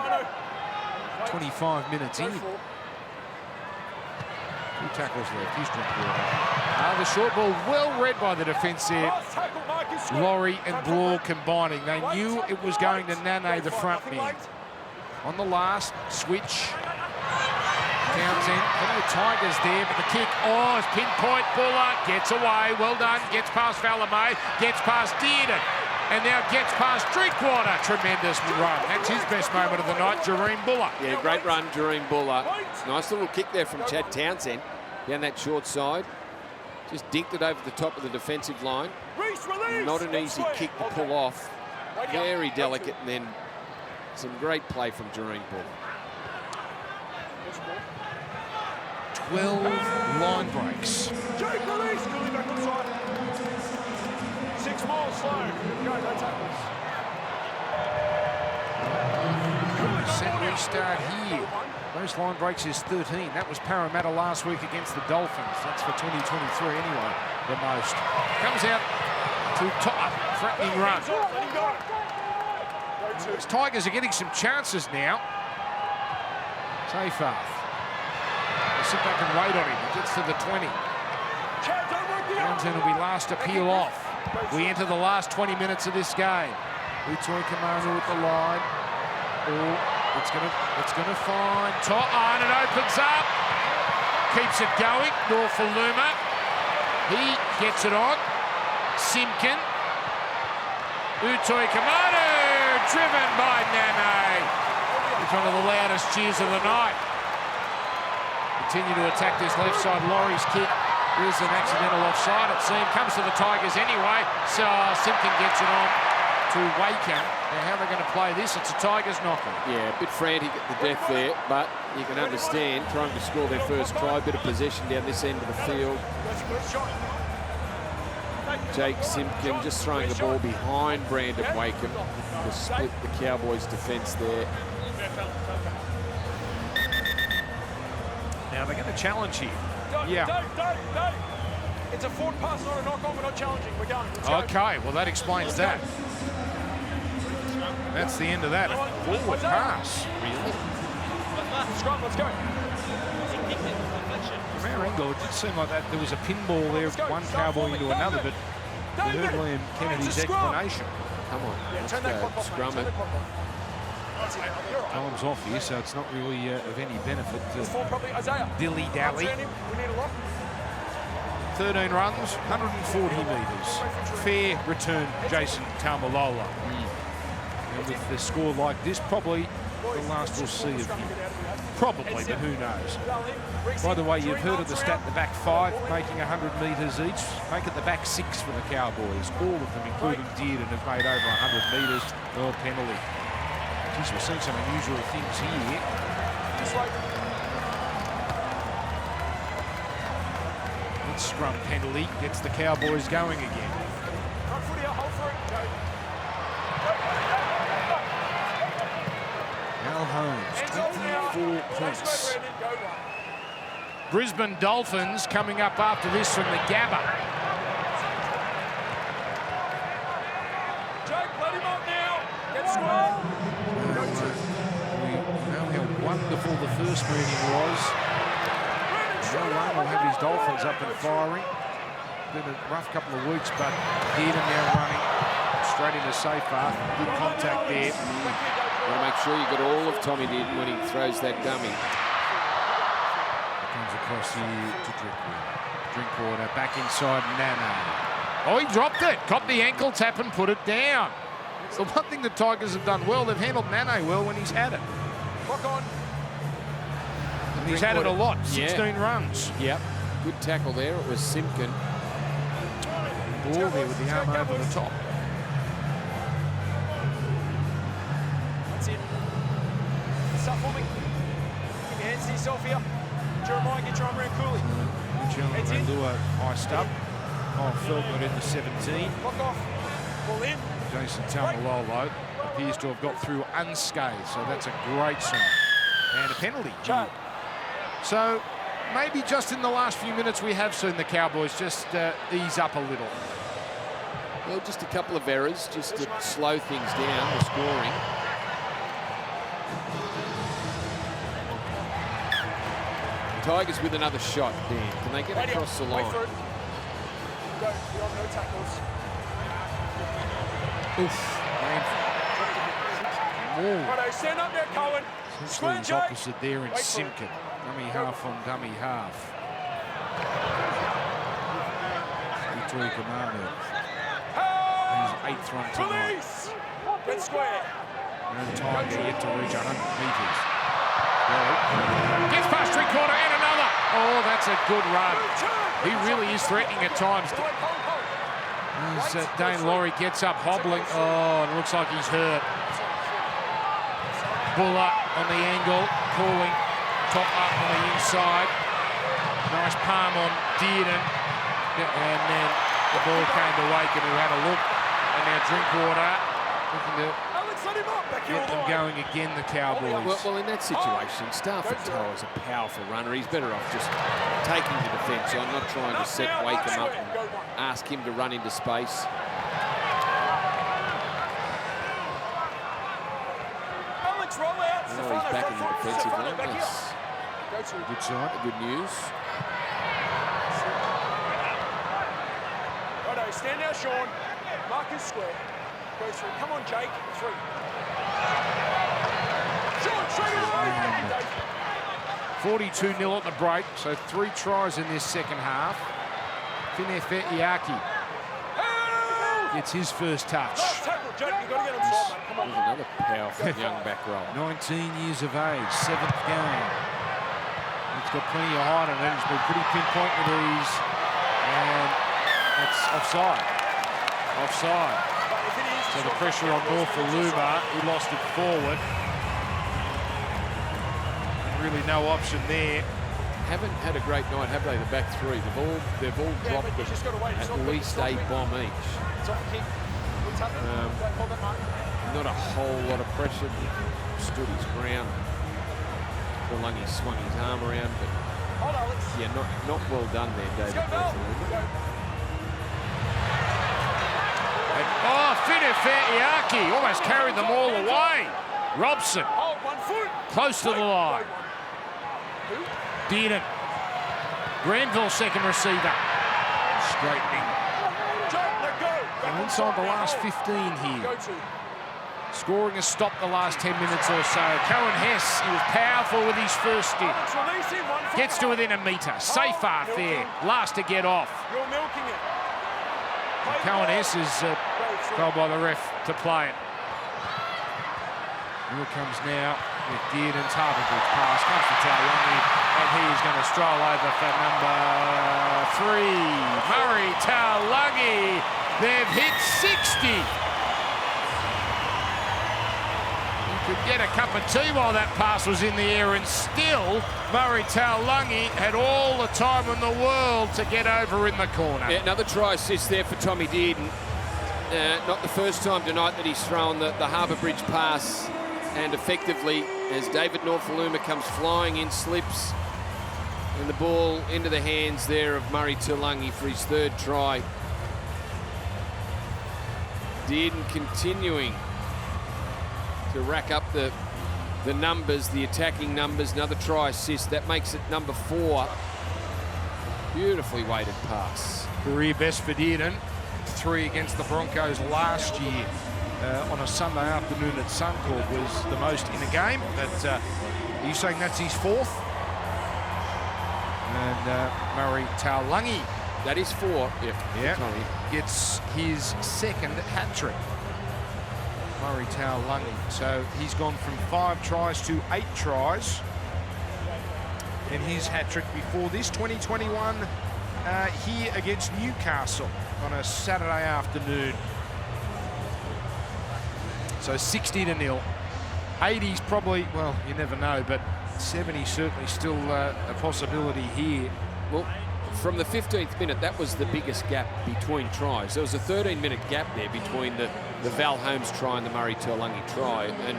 25 minutes in. 2 tackles left. He's drunk water. The short ball well read by the defence there. Laurie and Brawl combining. They knew it was going to Nane, the front man. On the last switch, Townsend, plenty of Tigers there, but the kick, it's pinpoint. Buller gets away, well done, gets past Valamay, gets past Dearden, and now gets past Drinkwater. Tremendous run. That's his best moment of the night, Jareem Buller. Yeah, great run, Jareem Buller. Nice little kick there from Chad Townsend down that short side. Just dinked it over the top of the defensive line. Not an easy kick to pull off. Very delicate, and then some great play from Jareem Buller. 12 line breaks. Jake, release. Gully back inside. 6 more, slow. Go, no tackles. Set restart here. Most line breaks is 13. That was Parramatta last week against the Dolphins. That's for 2023 anyway, the most. Comes out to top, threatening run. These Tigers are getting some chances now. Seyfarth. Sit back and wait on him. He gets to the 20. Townsend will be last to peel off. We enter the last 20 minutes of this game. Utoi Kamanu with the line. It's gonna find and it opens up. Keeps it going. Norfoluma. He gets it on. Simpkin. Utoi Kamanu, driven by Nane. It's one of the loudest cheers of the night. Continue to attack this left side. Laurie's kick is an accidental offside, it seems. Comes to the Tigers anyway. So Simpkin gets it on to Wakeham. Now, how are they going to play this? It's a Tigers knocker. Yeah, a bit frantic at the death there, but you can understand trying to score their first try. Bit of possession down this end of the field. Jake Simpkin just throwing the ball behind Brandon Wakeham to split the Cowboys' defence there. Now they're going to challenge here. Don't. It's a forward pass, not a knock-on. We're not challenging. We're going. Okay, well that explains that. That's the end of that. Forward pass, really. Scrum, let's go. From our angle, it did seem like that there was a pinball there, one Cowboy into another, but we heard William Kennedy's explanation. Come on, let's go. Scrum it. Time's off here, so it's not really of any benefit to dilly-dally. 13 runs, 140 metres. Fair return, Jason Taumalola. And with the score like this, probably the last we'll see of him. Probably, but who knows. By the way, you've heard of the stat, the back 5 making 100 metres each. Make it the back 6 for the Cowboys. All of them, including Dearden, have made over 100 metres. Well, penalty. Geez, we're seeing some unusual things here. That scrum penalty gets the Cowboys going again. Al Holmes, 24 points. Brisbane Dolphins coming up after this from the Gabba. Jake, let him up now. Get square. We wonderful the first meeting was. Joe Lane will have his Dolphins up and firing. Been a rough couple of weeks, but Dearden now running straight into Safar. Good contact there. Got to make sure you got all of Tommy Dearden when he throws that dummy. Comes across here to Drinkwater. Back inside Nana. Oh, he dropped it. Caught the ankle tap and put it down. So one thing the Tigers have done well, they've handled Nane well when he's had it. Lock on. And he's had it a lot, 16 runs. Yep. Good tackle there. It was Simpkin. Ball there with the arm over the top. That's it. Start forming. Keep your hands to yourself here. Jeremiah, get your arm around Cooley. Heads in. Lua iced up. Oh, Feltman in the 17. Lock off. Ball in. Jason Taumalolo appears to have got through unscathed, so that's a great sign. And a penalty. So maybe just in the last few minutes we have seen the Cowboys just ease up a little. Well, just a couple of errors, just to slow things down, the scoring. Tigers with another shot, Dan. Can they get across the line? Wait for it. Go. You're on no tackles. Oof. Righto, stand up there, Cohen. Essentially he's opposite there in Simpkin. Dummy half on dummy half. Vittori Kamanu. His 8th run tonight. Get square. No time yet to reach 100 metres. Gets past three-quarter and another. Oh, that's a good run. He really is threatening at times. As Dane Laurie gets up hobbling. Oh, it looks like he's hurt. Buller on the angle, calling top up on the inside. Nice palm on Dearden. And then the ball came to Waken, who had a look. And now Drinkwater looking to get them going again, the Cowboys. Well, in that situation, Stafford Toa is a powerful runner. He's better off just taking the defence on, not trying to set Wakeham up and ask him to run into space. Oh, he's back in the defensive line. That's good sign. Good news. Righto, stand now, Sean. Marcus square. Go through. Come on, Jake. 3. Sean, straight away. 42-0 at the break, so 3 tries in this second half. Finefetiaki gets his first touch. Jake, you got to get him side, mate. Come on. There's another powerful young back row. 19 years of age, 7th game. He's got plenty of height on it. He's been pretty pinpoint with these. And that's offside. Offside. So the pressure on Norfoluma. He lost it forward. And really no option there. Haven't had a great night, have they? The back three. They've all dropped at least a bomb each. Not a whole lot of pressure. Stood his ground. Lungy swung his arm around, but yeah, not well done there, David. Oh, Finefetiaki almost carried them all away. Robson close to the line. Dearden. Granville second receiver. Straightening. And inside the last 15 here. Scoring has stopped the last 10 minutes or so. Cohen Hess, he was powerful with his first stick. Gets to within a metre. Safar there. Last to get off. And Cohen Hess is told by the ref to play it. Here it comes now with Dearden's Harbour Bridge pass. Comes to Taulagi, and he is going to stroll over for number 3. Murray Taulagi. They've hit 60. Could get a cup of tea while that pass was in the air, and still Murray Taulagi had all the time in the world to get over in the corner. Yeah, another try assist there for Tommy Dearden. Not the first time tonight that he's thrown the Harbour Bridge pass, and effectively as David Norfoluma comes flying in, slips, and the ball into the hands there of Murray Taulagi for his 3rd try. Dearden continuing to rack up the the numbers, the attacking numbers, another try assist. That makes it number 4. Beautifully weighted pass. Career best for Dearden. 3 against the Broncos last year on a Sunday afternoon at Suncorp was the most in a game. But are you saying that's his 4th? And Murray Taulagi. That is 4. Yeah. Gets his 2nd hat-trick. Murray Taulagi. So he's gone from 5 tries to 8 tries. And his hat-trick before this, 2021, here against Newcastle on a Saturday afternoon. So 60-0. 80's probably, well, you never know, but 70 certainly still a possibility here. Well, from the 15th minute, that was the biggest gap between tries. There was a 13-minute gap there between the Val Holmes try and the Murray Taulagi try. And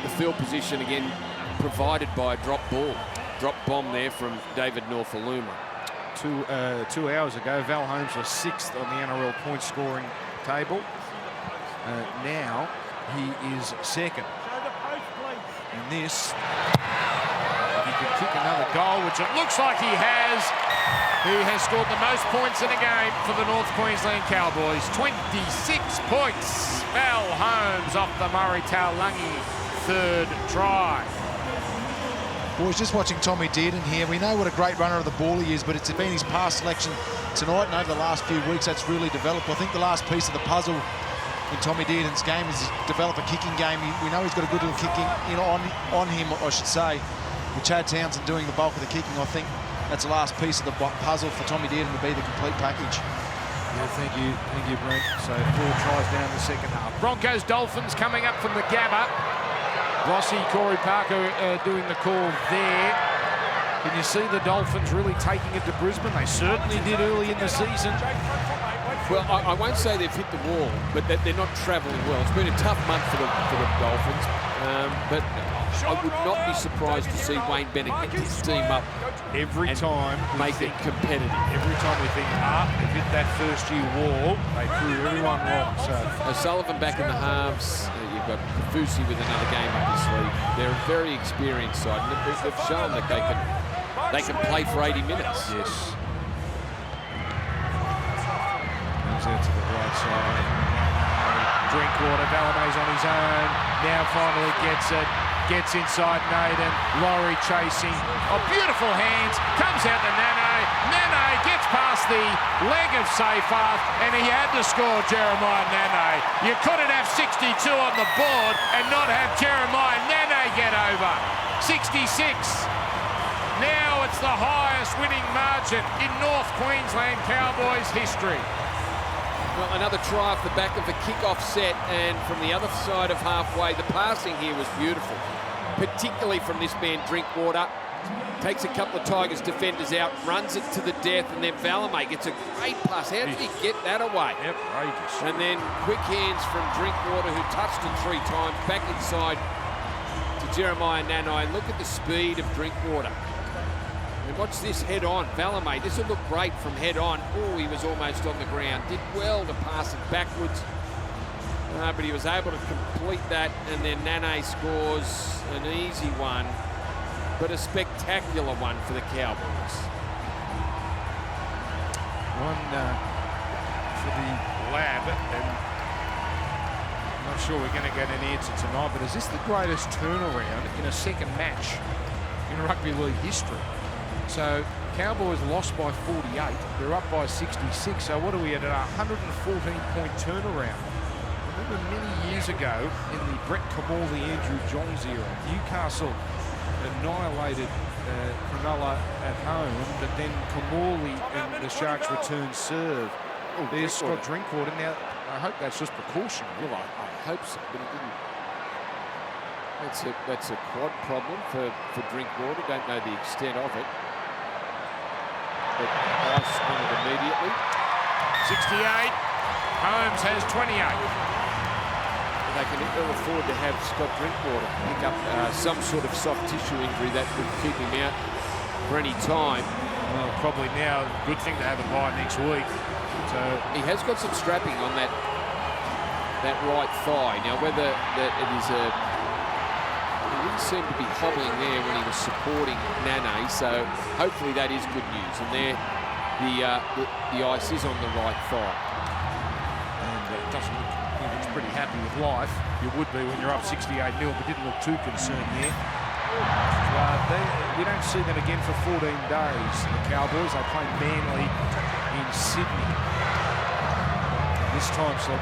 the field position, again, provided by a drop bomb there from David Norfoluma. 2 hours ago, Val Holmes was 6th on the NRL point scoring table. Now he is 2nd. And this, he could kick another goal, which it looks like he has. He has scored the most points in a game for the North Queensland Cowboys. 26 points. Val Holmes off the Murray Taulagi 3rd try. Boys, just watching Tommy Dearden here, we know what a great runner of the ball he is, but it's been his pass selection tonight and over the last few weeks that's really developed. I think the last piece of the puzzle in Tommy Dearden's game is develop a kicking game. We know he's got a good little kicking on him, I should say. With Chad Townsend doing the bulk of the kicking, I think that's the last piece of the puzzle for Tommy Dearden to be the complete package. Yeah, thank you, Brent. So 4 tries down the second half. Broncos Dolphins coming up from the Gabba. Rossi, Corey Parker doing the call there. Can you see the Dolphins really taking it to Brisbane? They certainly did early in the season. Well, I won't say they've hit the wall, but they're not travelling well. It's been a tough month for the Dolphins, but I would not be surprised to see Wayne Bennett get his team up every time, make it competitive. Every time we think, they've hit that first-year wall, they prove everyone wrong. So O'Sullivan back in the halves. You've got Kafusi with another game up his sleeve. They're a very experienced side. They've shown that they can play for 80 minutes. Yes. Comes out to the right side. Drinkwater, Valamay's on his own. Now finally gets it. Gets inside Naden. Laurie chasing. Oh, beautiful hands. Comes out to Nene. Nene gets past the leg of Seyfarth, and he had to score, Jeremiah Nene. You couldn't have 62 on the board and not have Jeremiah Nene get over. 66. Now it's the highest winning margin in North Queensland Cowboys history. Well, another try off the back of a kick-off set, and from the other side of halfway, the passing here was beautiful, particularly from this man Drinkwater. Takes a couple of Tigers defenders out, runs it to the death, and then Valamay gets a great pass. How did he get that away? Outrageous. And then quick hands from Drinkwater, who touched it 3 times, back inside to Jeremiah Nanai. Look at the speed of Drinkwater. And watch this head on. Valamay, this will look great from head on. Oh, he was almost on the ground. Did well to pass it backwards. But he was able to complete that, and then Nane scores an easy one, but a spectacular one for the Cowboys. One for the lab, and I'm not sure we're going to get an answer tonight, but is this the greatest turnaround in a second match in rugby league history? So Cowboys lost by 48, they're up by 66, so what are we at, a 114-point turnaround? Remember many years ago in the Brett Kamali, Andrew Johns era, Newcastle annihilated Cronulla at home, but then Kamali and the Sharks returned serve. Oh, there's Scott Drinkwater. Now, I hope that's just precautionary. Well, I hope so, but it didn't. That's a quad problem for Drinkwater. Don't know the extent of it. But Ice on it immediately. 68. Holmes has 28. They can ill afford to have Scott Drinkwater pick up some sort of soft tissue injury that would keep him out for any time. Well, probably now, good thing to have a bye next week. So he has got some strapping on that right thigh. Now, whether that it is a He seemed to be hobbling there when he was supporting Nane, so hopefully that is good news. And there, the ice is on the right thigh. And doesn't look, he looks pretty happy with life. You would be when you're up 68-0, but didn't look too concerned there. We don't see them again for 14 days, the Cowboys. They play Manly in Sydney. This time slot.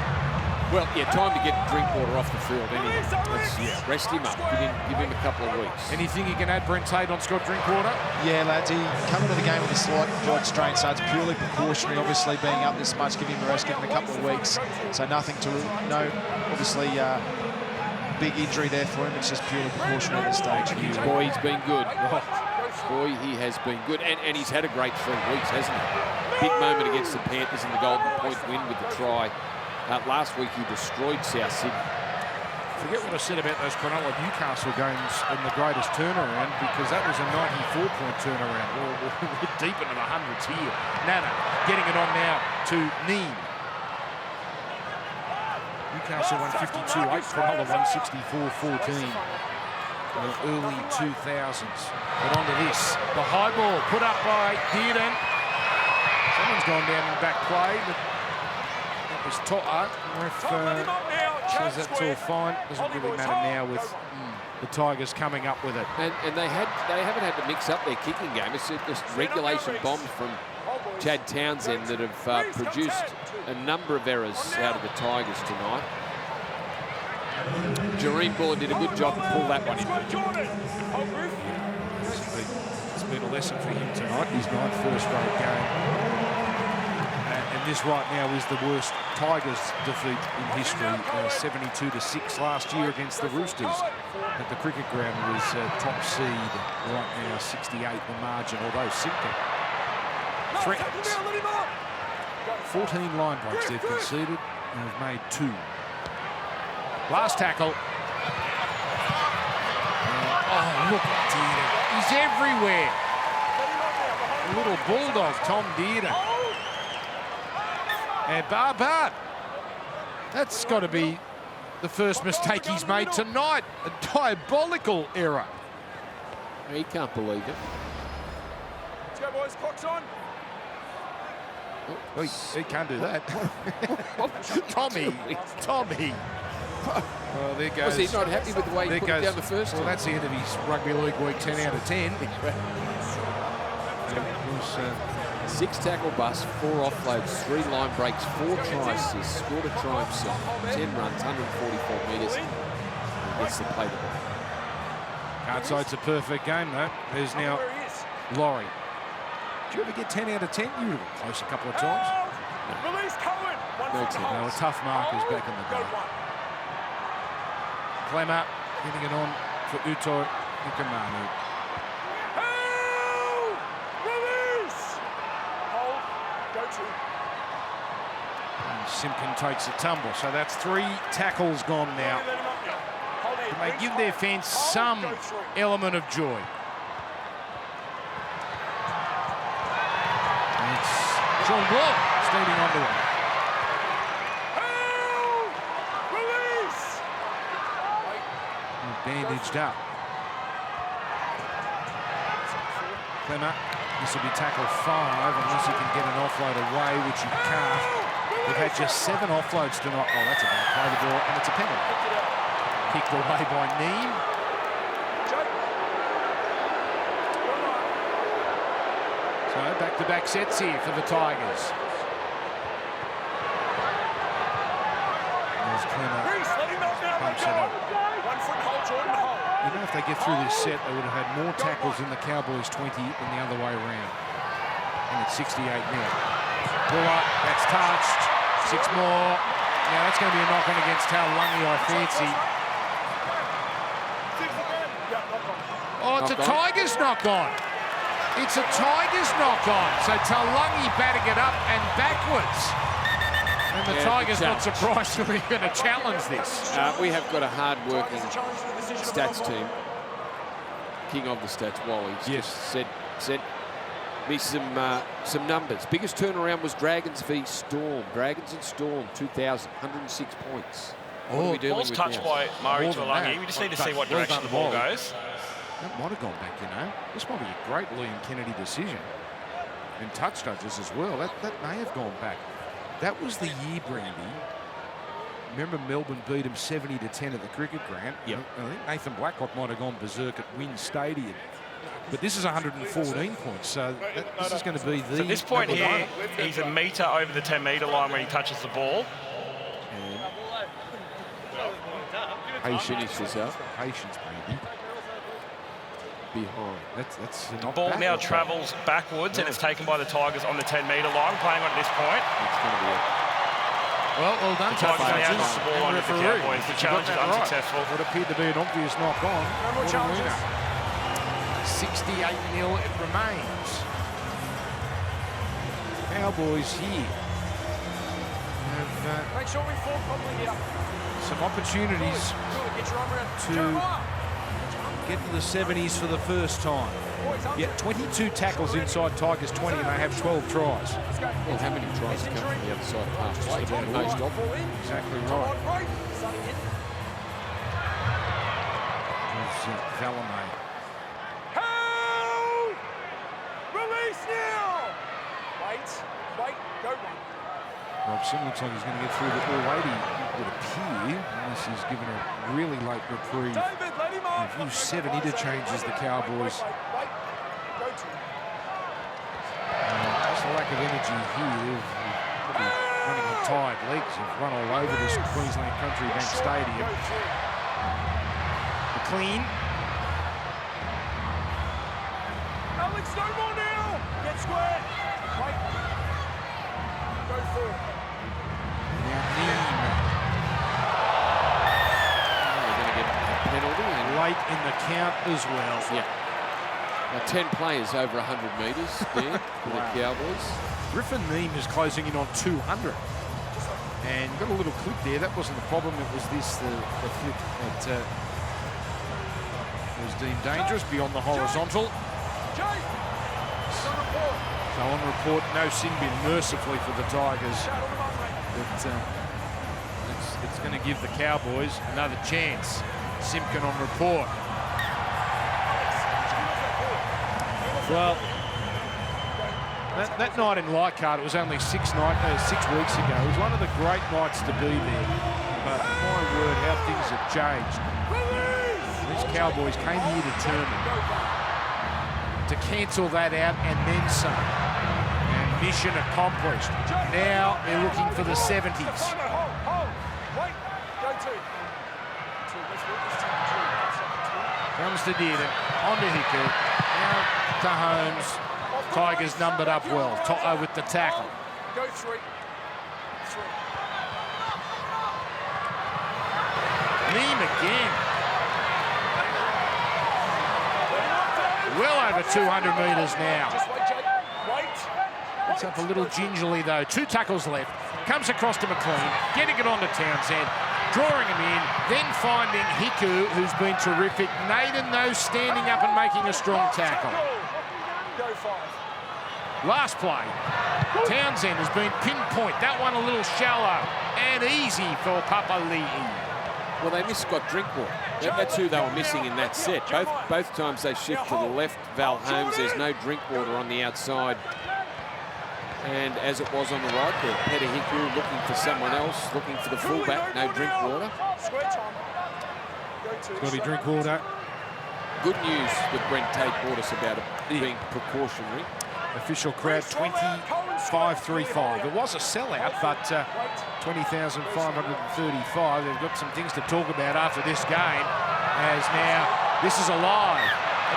Well, yeah, time to get Drinkwater off the field anyway. Rest him up. Give him a couple of weeks. Anything you can add, Brent Tate, on Scott Drinkwater? Yeah, lads, he come into the game with a slight quad strain, so it's purely precautionary. Obviously, being up this much, give him a rest, give him a couple of weeks. So nothing to, obviously, big injury there for him. It's just purely precautionary at this stage. Boy, he's been good. Boy, he has been good. And he's had a great 3 weeks, hasn't he? Big moment against the Panthers in the Golden Point win with the try. Last week, he destroyed South Sydney. Forget what I said about those Cronulla Newcastle games and the greatest turnaround, because that was a 94-point turnaround. We're deep into the hundreds here. Nana getting it on now to Neem. Newcastle won 52-8, Cronulla won 64-14. Early 2000s. But on to this. The high ball put up by Dearden. Someone's gone down in back play, but that was To'a. Says that's all fine. Doesn't really matter now with the Tigers coming up with it. And they haven't had to mix up their kicking game. It's just regulation bombs from Chad Townsend that have produced a number of errors out of the Tigers tonight. Jareem Buller did a good job to pull that one in. It's been a lesson for him tonight. His 9th first-grade game. And this right now is the worst Tigers defeat in history. 72-6 last year against the Roosters at the cricket ground was top seed right now, 68 the margin, although Simpkin threatens. 14 line breaks they've conceded and have made 2. Last tackle. Oh, look at Dearden. He's everywhere. A little bulldog, Tom Dearden. And Barbard. That's got to be the first mistake he's made tonight. A diabolical error. He can't believe it. Let's go, boys. Clock's on. Oh, he can't do that. Tommy. Well, there goes. Was he not happy with the way he put it down the first time? Well, that's the end of his Rugby League week, 10 out of 10. 6 tackle busts, 4 offloads, 3 line breaks, 4 try assists, scored a try himself, 10 runs, 144 metres. Gets the play the ball. Can't say it's a perfect game, though. There's now Laurie. Did you ever get 10 out of 10? You were close a couple of times. Release Cohen. No 10. No, a tough markers back in the day. Clemmer getting it on for Uto Ikamanu. Release. Hold. Go to. And Simpkin takes a tumble. So that's 3 tackles gone now. And they give their fans some element of joy. And it's Sean Bloor steaming onto it. Bandaged up. Clemmer, this will be tackle 5 unless he can get an offload away, which he can't. They've had just 7 offloads tonight. Oh, that's a bad play the ball, and it's a penalty. Kicked away by Neem. So back-to-back sets here for the Tigers. There's Clemmer. Pumps it up. You know, if they get through this set, they would have had more tackles in the Cowboys 20 than the other way around. And it's 68 now. Buller, that's touched. 6 more. Now that's going to be a knock-on against Taulagi, I fancy. Oh, it's a Tigers knock-on. It's a Tigers knock-on. So Taulagi batting it up and backwards. And the Tigers not surprisingly going to challenge this. We have got a hard-working stats team. King of the stats, Wally. Yes. Said me some numbers. Biggest turnaround was Dragons v Storm. Dragons and Storm, 2,000, 106 points. What are we dealing Ball's with touched now? by Murray More than Tuilagi. that. We just need to But see what well direction done, the ball Wally. goes. That might have gone back, you know. This might be a great Liam Kennedy decision. And touch judges as well. That may have gone back. That was the year, Brandy. Remember Melbourne beat him 70-10 at the cricket ground? Yep. I think Nathan Blacklock might have gone berserk at Wynn Stadium. But this is 114 points, so this is going to be the... So at this point number here, one. he's a metre over the 10-metre line when he touches the ball. Patience is up. Patience, Brandy. Behind. That's The not ball bad. now travels backwards and it's taken by the Tigers on the 10-metre line, playing on at this point. It's going to be Well done, The Tigers Tough now Judges touch the ball and on the referee. Cowboys. The You challenge got is that right. unsuccessful. What appeared to be an obvious knock on. No more What a challenges. winner. 68-0 it remains. Cowboys here have Make sure we fall properly here. some opportunities Good, get your arm around. to Jeremiah. get to the 70s for the first time. Boys, up. Yet 22 tackles inside Tigers 20 and they have 12 tries. Let's go. Well, how many tries come from the other side of half plate? about Most all. of them. Ball in. Exactly Come right. on, break. Starting in. There's Valame. Help! Release now! Wait, go one. Robson looks like he's going to get through the ball 80, it would appear, unless he's given a really late reprieve. David, let him up. They've used 7 interchanges, the Cowboys. Wait. Go to. Just a lack of energy here. Probably running on tired legs. Have run all over this Queensland Country Bank Stadium. McLean. Alex, no more now. Get square. Wait. Go forward. Now Neem. They're going to get a penalty. And Late in the count as well. yeah. Now 10 players over 100 metres there for the Cowboys. Griffin Neem is closing in on 200. And got a little clip there. That wasn't the problem. It was this, the flip that was deemed dangerous beyond the horizontal. Jay, on report. So on report, no sin bin mercifully for the Tigers. Shout on the mark, mate. But it's going to give the Cowboys another chance. Simpkin on report. Well, that night in Leichhardt, it was only 6 weeks ago. It was one of the great nights to be there. But my word, how things have changed. These Cowboys came here determined to cancel that out and then some. And mission accomplished. Now they're looking for the 70s. Hold. Wait. Go to. Let's work this time. Comes to Dearden, on to Hiku, now to Holmes. Tigers numbered up well, Toto with the tackle. Go 3. Neem again. Well over 200 metres now. Just wait, Jake. Wait. It's up a little gingerly though. 2 tackles left. Comes across to McLean, getting it onto Townsend, drawing him in, then finding Hiku, who's been terrific. Naden, though, standing up and making a strong tackle. Go 5. Last play. Townsend has been pinpoint. That one a little shallow and easy for Papali'i. Well, they missed Scott Drinkwater. That's who they were missing in that set. Both times they shift to the left. Val Holmes, there's no Drinkwater on the outside. And as it was on the right there, Peter Hiku looking for someone else, looking for the fullback, no Drinkwater. Square time. Go 2. It's got to be Drinkwater. Good news that Brent Tate brought us about it being precautionary. Official crowd 25,350. It was a sellout, but 20,535. They've got some things to talk about after this game. As now, this is alive.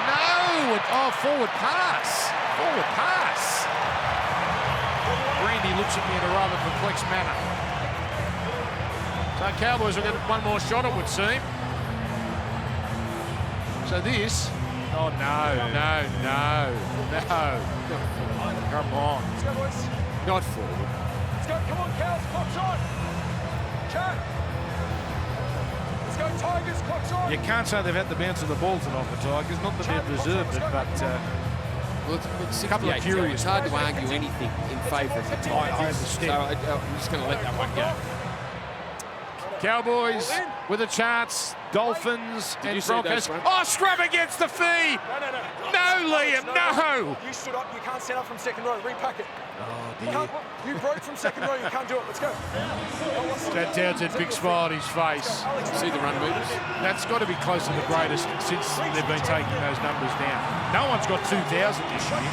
No! Forward pass. Forward pass. Brandy looks at me in a rather perplexed manner. So Cowboys will get one more shot, it would seem. So this... Oh, no. Come on. Let's go, boys. Not forward. Let's go. Come on, Cows. Clock's on. Chat. Let's go, Tigers. Clock's on. You can't say they've had the bounce of the ball tonight, the Tigers. Not that they've deserved it, but Well, it's a couple of 68, curious. It's hard to argue anything in favour of the Tigers. I understand. So I'm just going to let that one go. Cowboys with a chance. Dolphins and you see those Broncos. runs? Oh, scrub against the feed. No, Liam, no. You stood up. You can't set up from second row. Repack it. Oh, You, dear. you broke from second row. You can't do it. Let's go. Chad Townsend, big smile on his face. See the run movers? That's got to be close to the greatest since they've been taking those numbers down. No one's got 2,000 this year.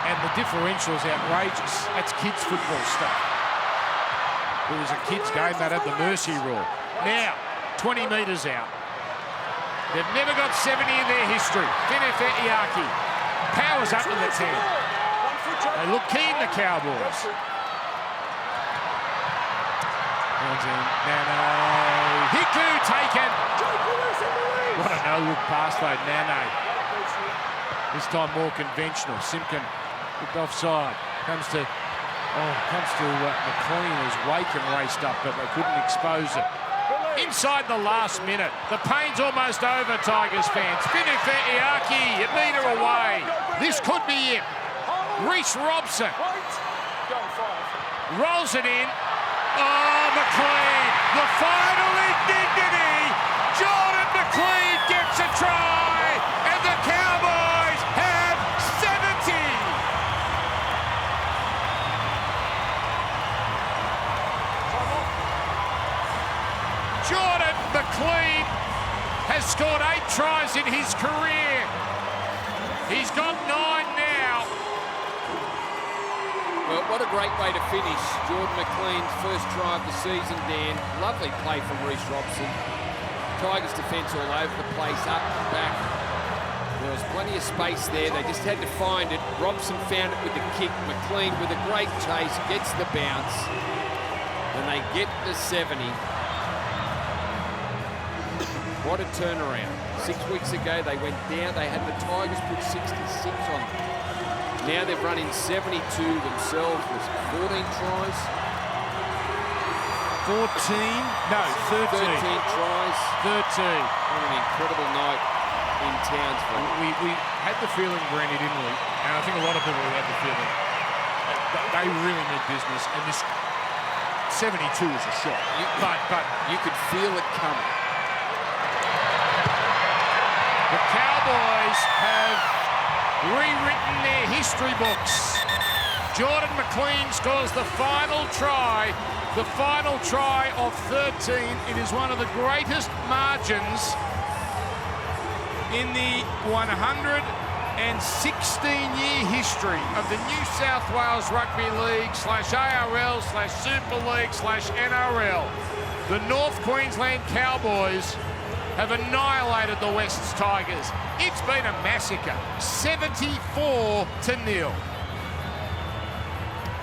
And the differential is outrageous. That's kids' football stuff. It was a kids' game that had the mercy rule. Now, 20 metres out. They've never got 70 in their history. Finefetiaki powers up to the 10. They look keen, the Cowboys. Nane. Hiku taken. What a no-look pass though, Nane. This time more conventional. Simpkin looked offside. Comes to McLean as Waken raced up, but they couldn't expose it. Inside the last minute. The pain's almost over, Tigers fans. Finefetiaki, a metre away. This could be it. Reece Robson rolls it in. Oh, McLean, the final indignity. Jordan McLean gets a try, and the Cowboys have 70. Jordan McLean has scored 8 tries in his career. He's got 9 now. Well, what a great way to finish. Jordan McLean's first try of the season, Dan. Lovely play from Reece Robson. Tigers defence all over the place, up and back. There was plenty of space there. They just had to find it. Robson found it with the kick. McLean with a great chase, gets the bounce. And they get to 70. What a turnaround. 6 weeks ago, they went down. They had the Tigers put 66 on them. Now they've run in 72 themselves. Was it 14 tries? 14? No, 13. 13 tries. 13. What an incredible night in Townsville. We had the feeling, Brandy, didn't we? And I think a lot of people had the feeling that they really meant business, and this 72 is a shot. But You could feel it coming. the Cowboys have rewritten their history books. Jordan McLean scores the final try of 13. It is one of the greatest margins in the 116-year history of the New South Wales Rugby League /ARL/Super League/NRL. The North Queensland Cowboys have annihilated the Wests Tigers. It's been a massacre, 74-0.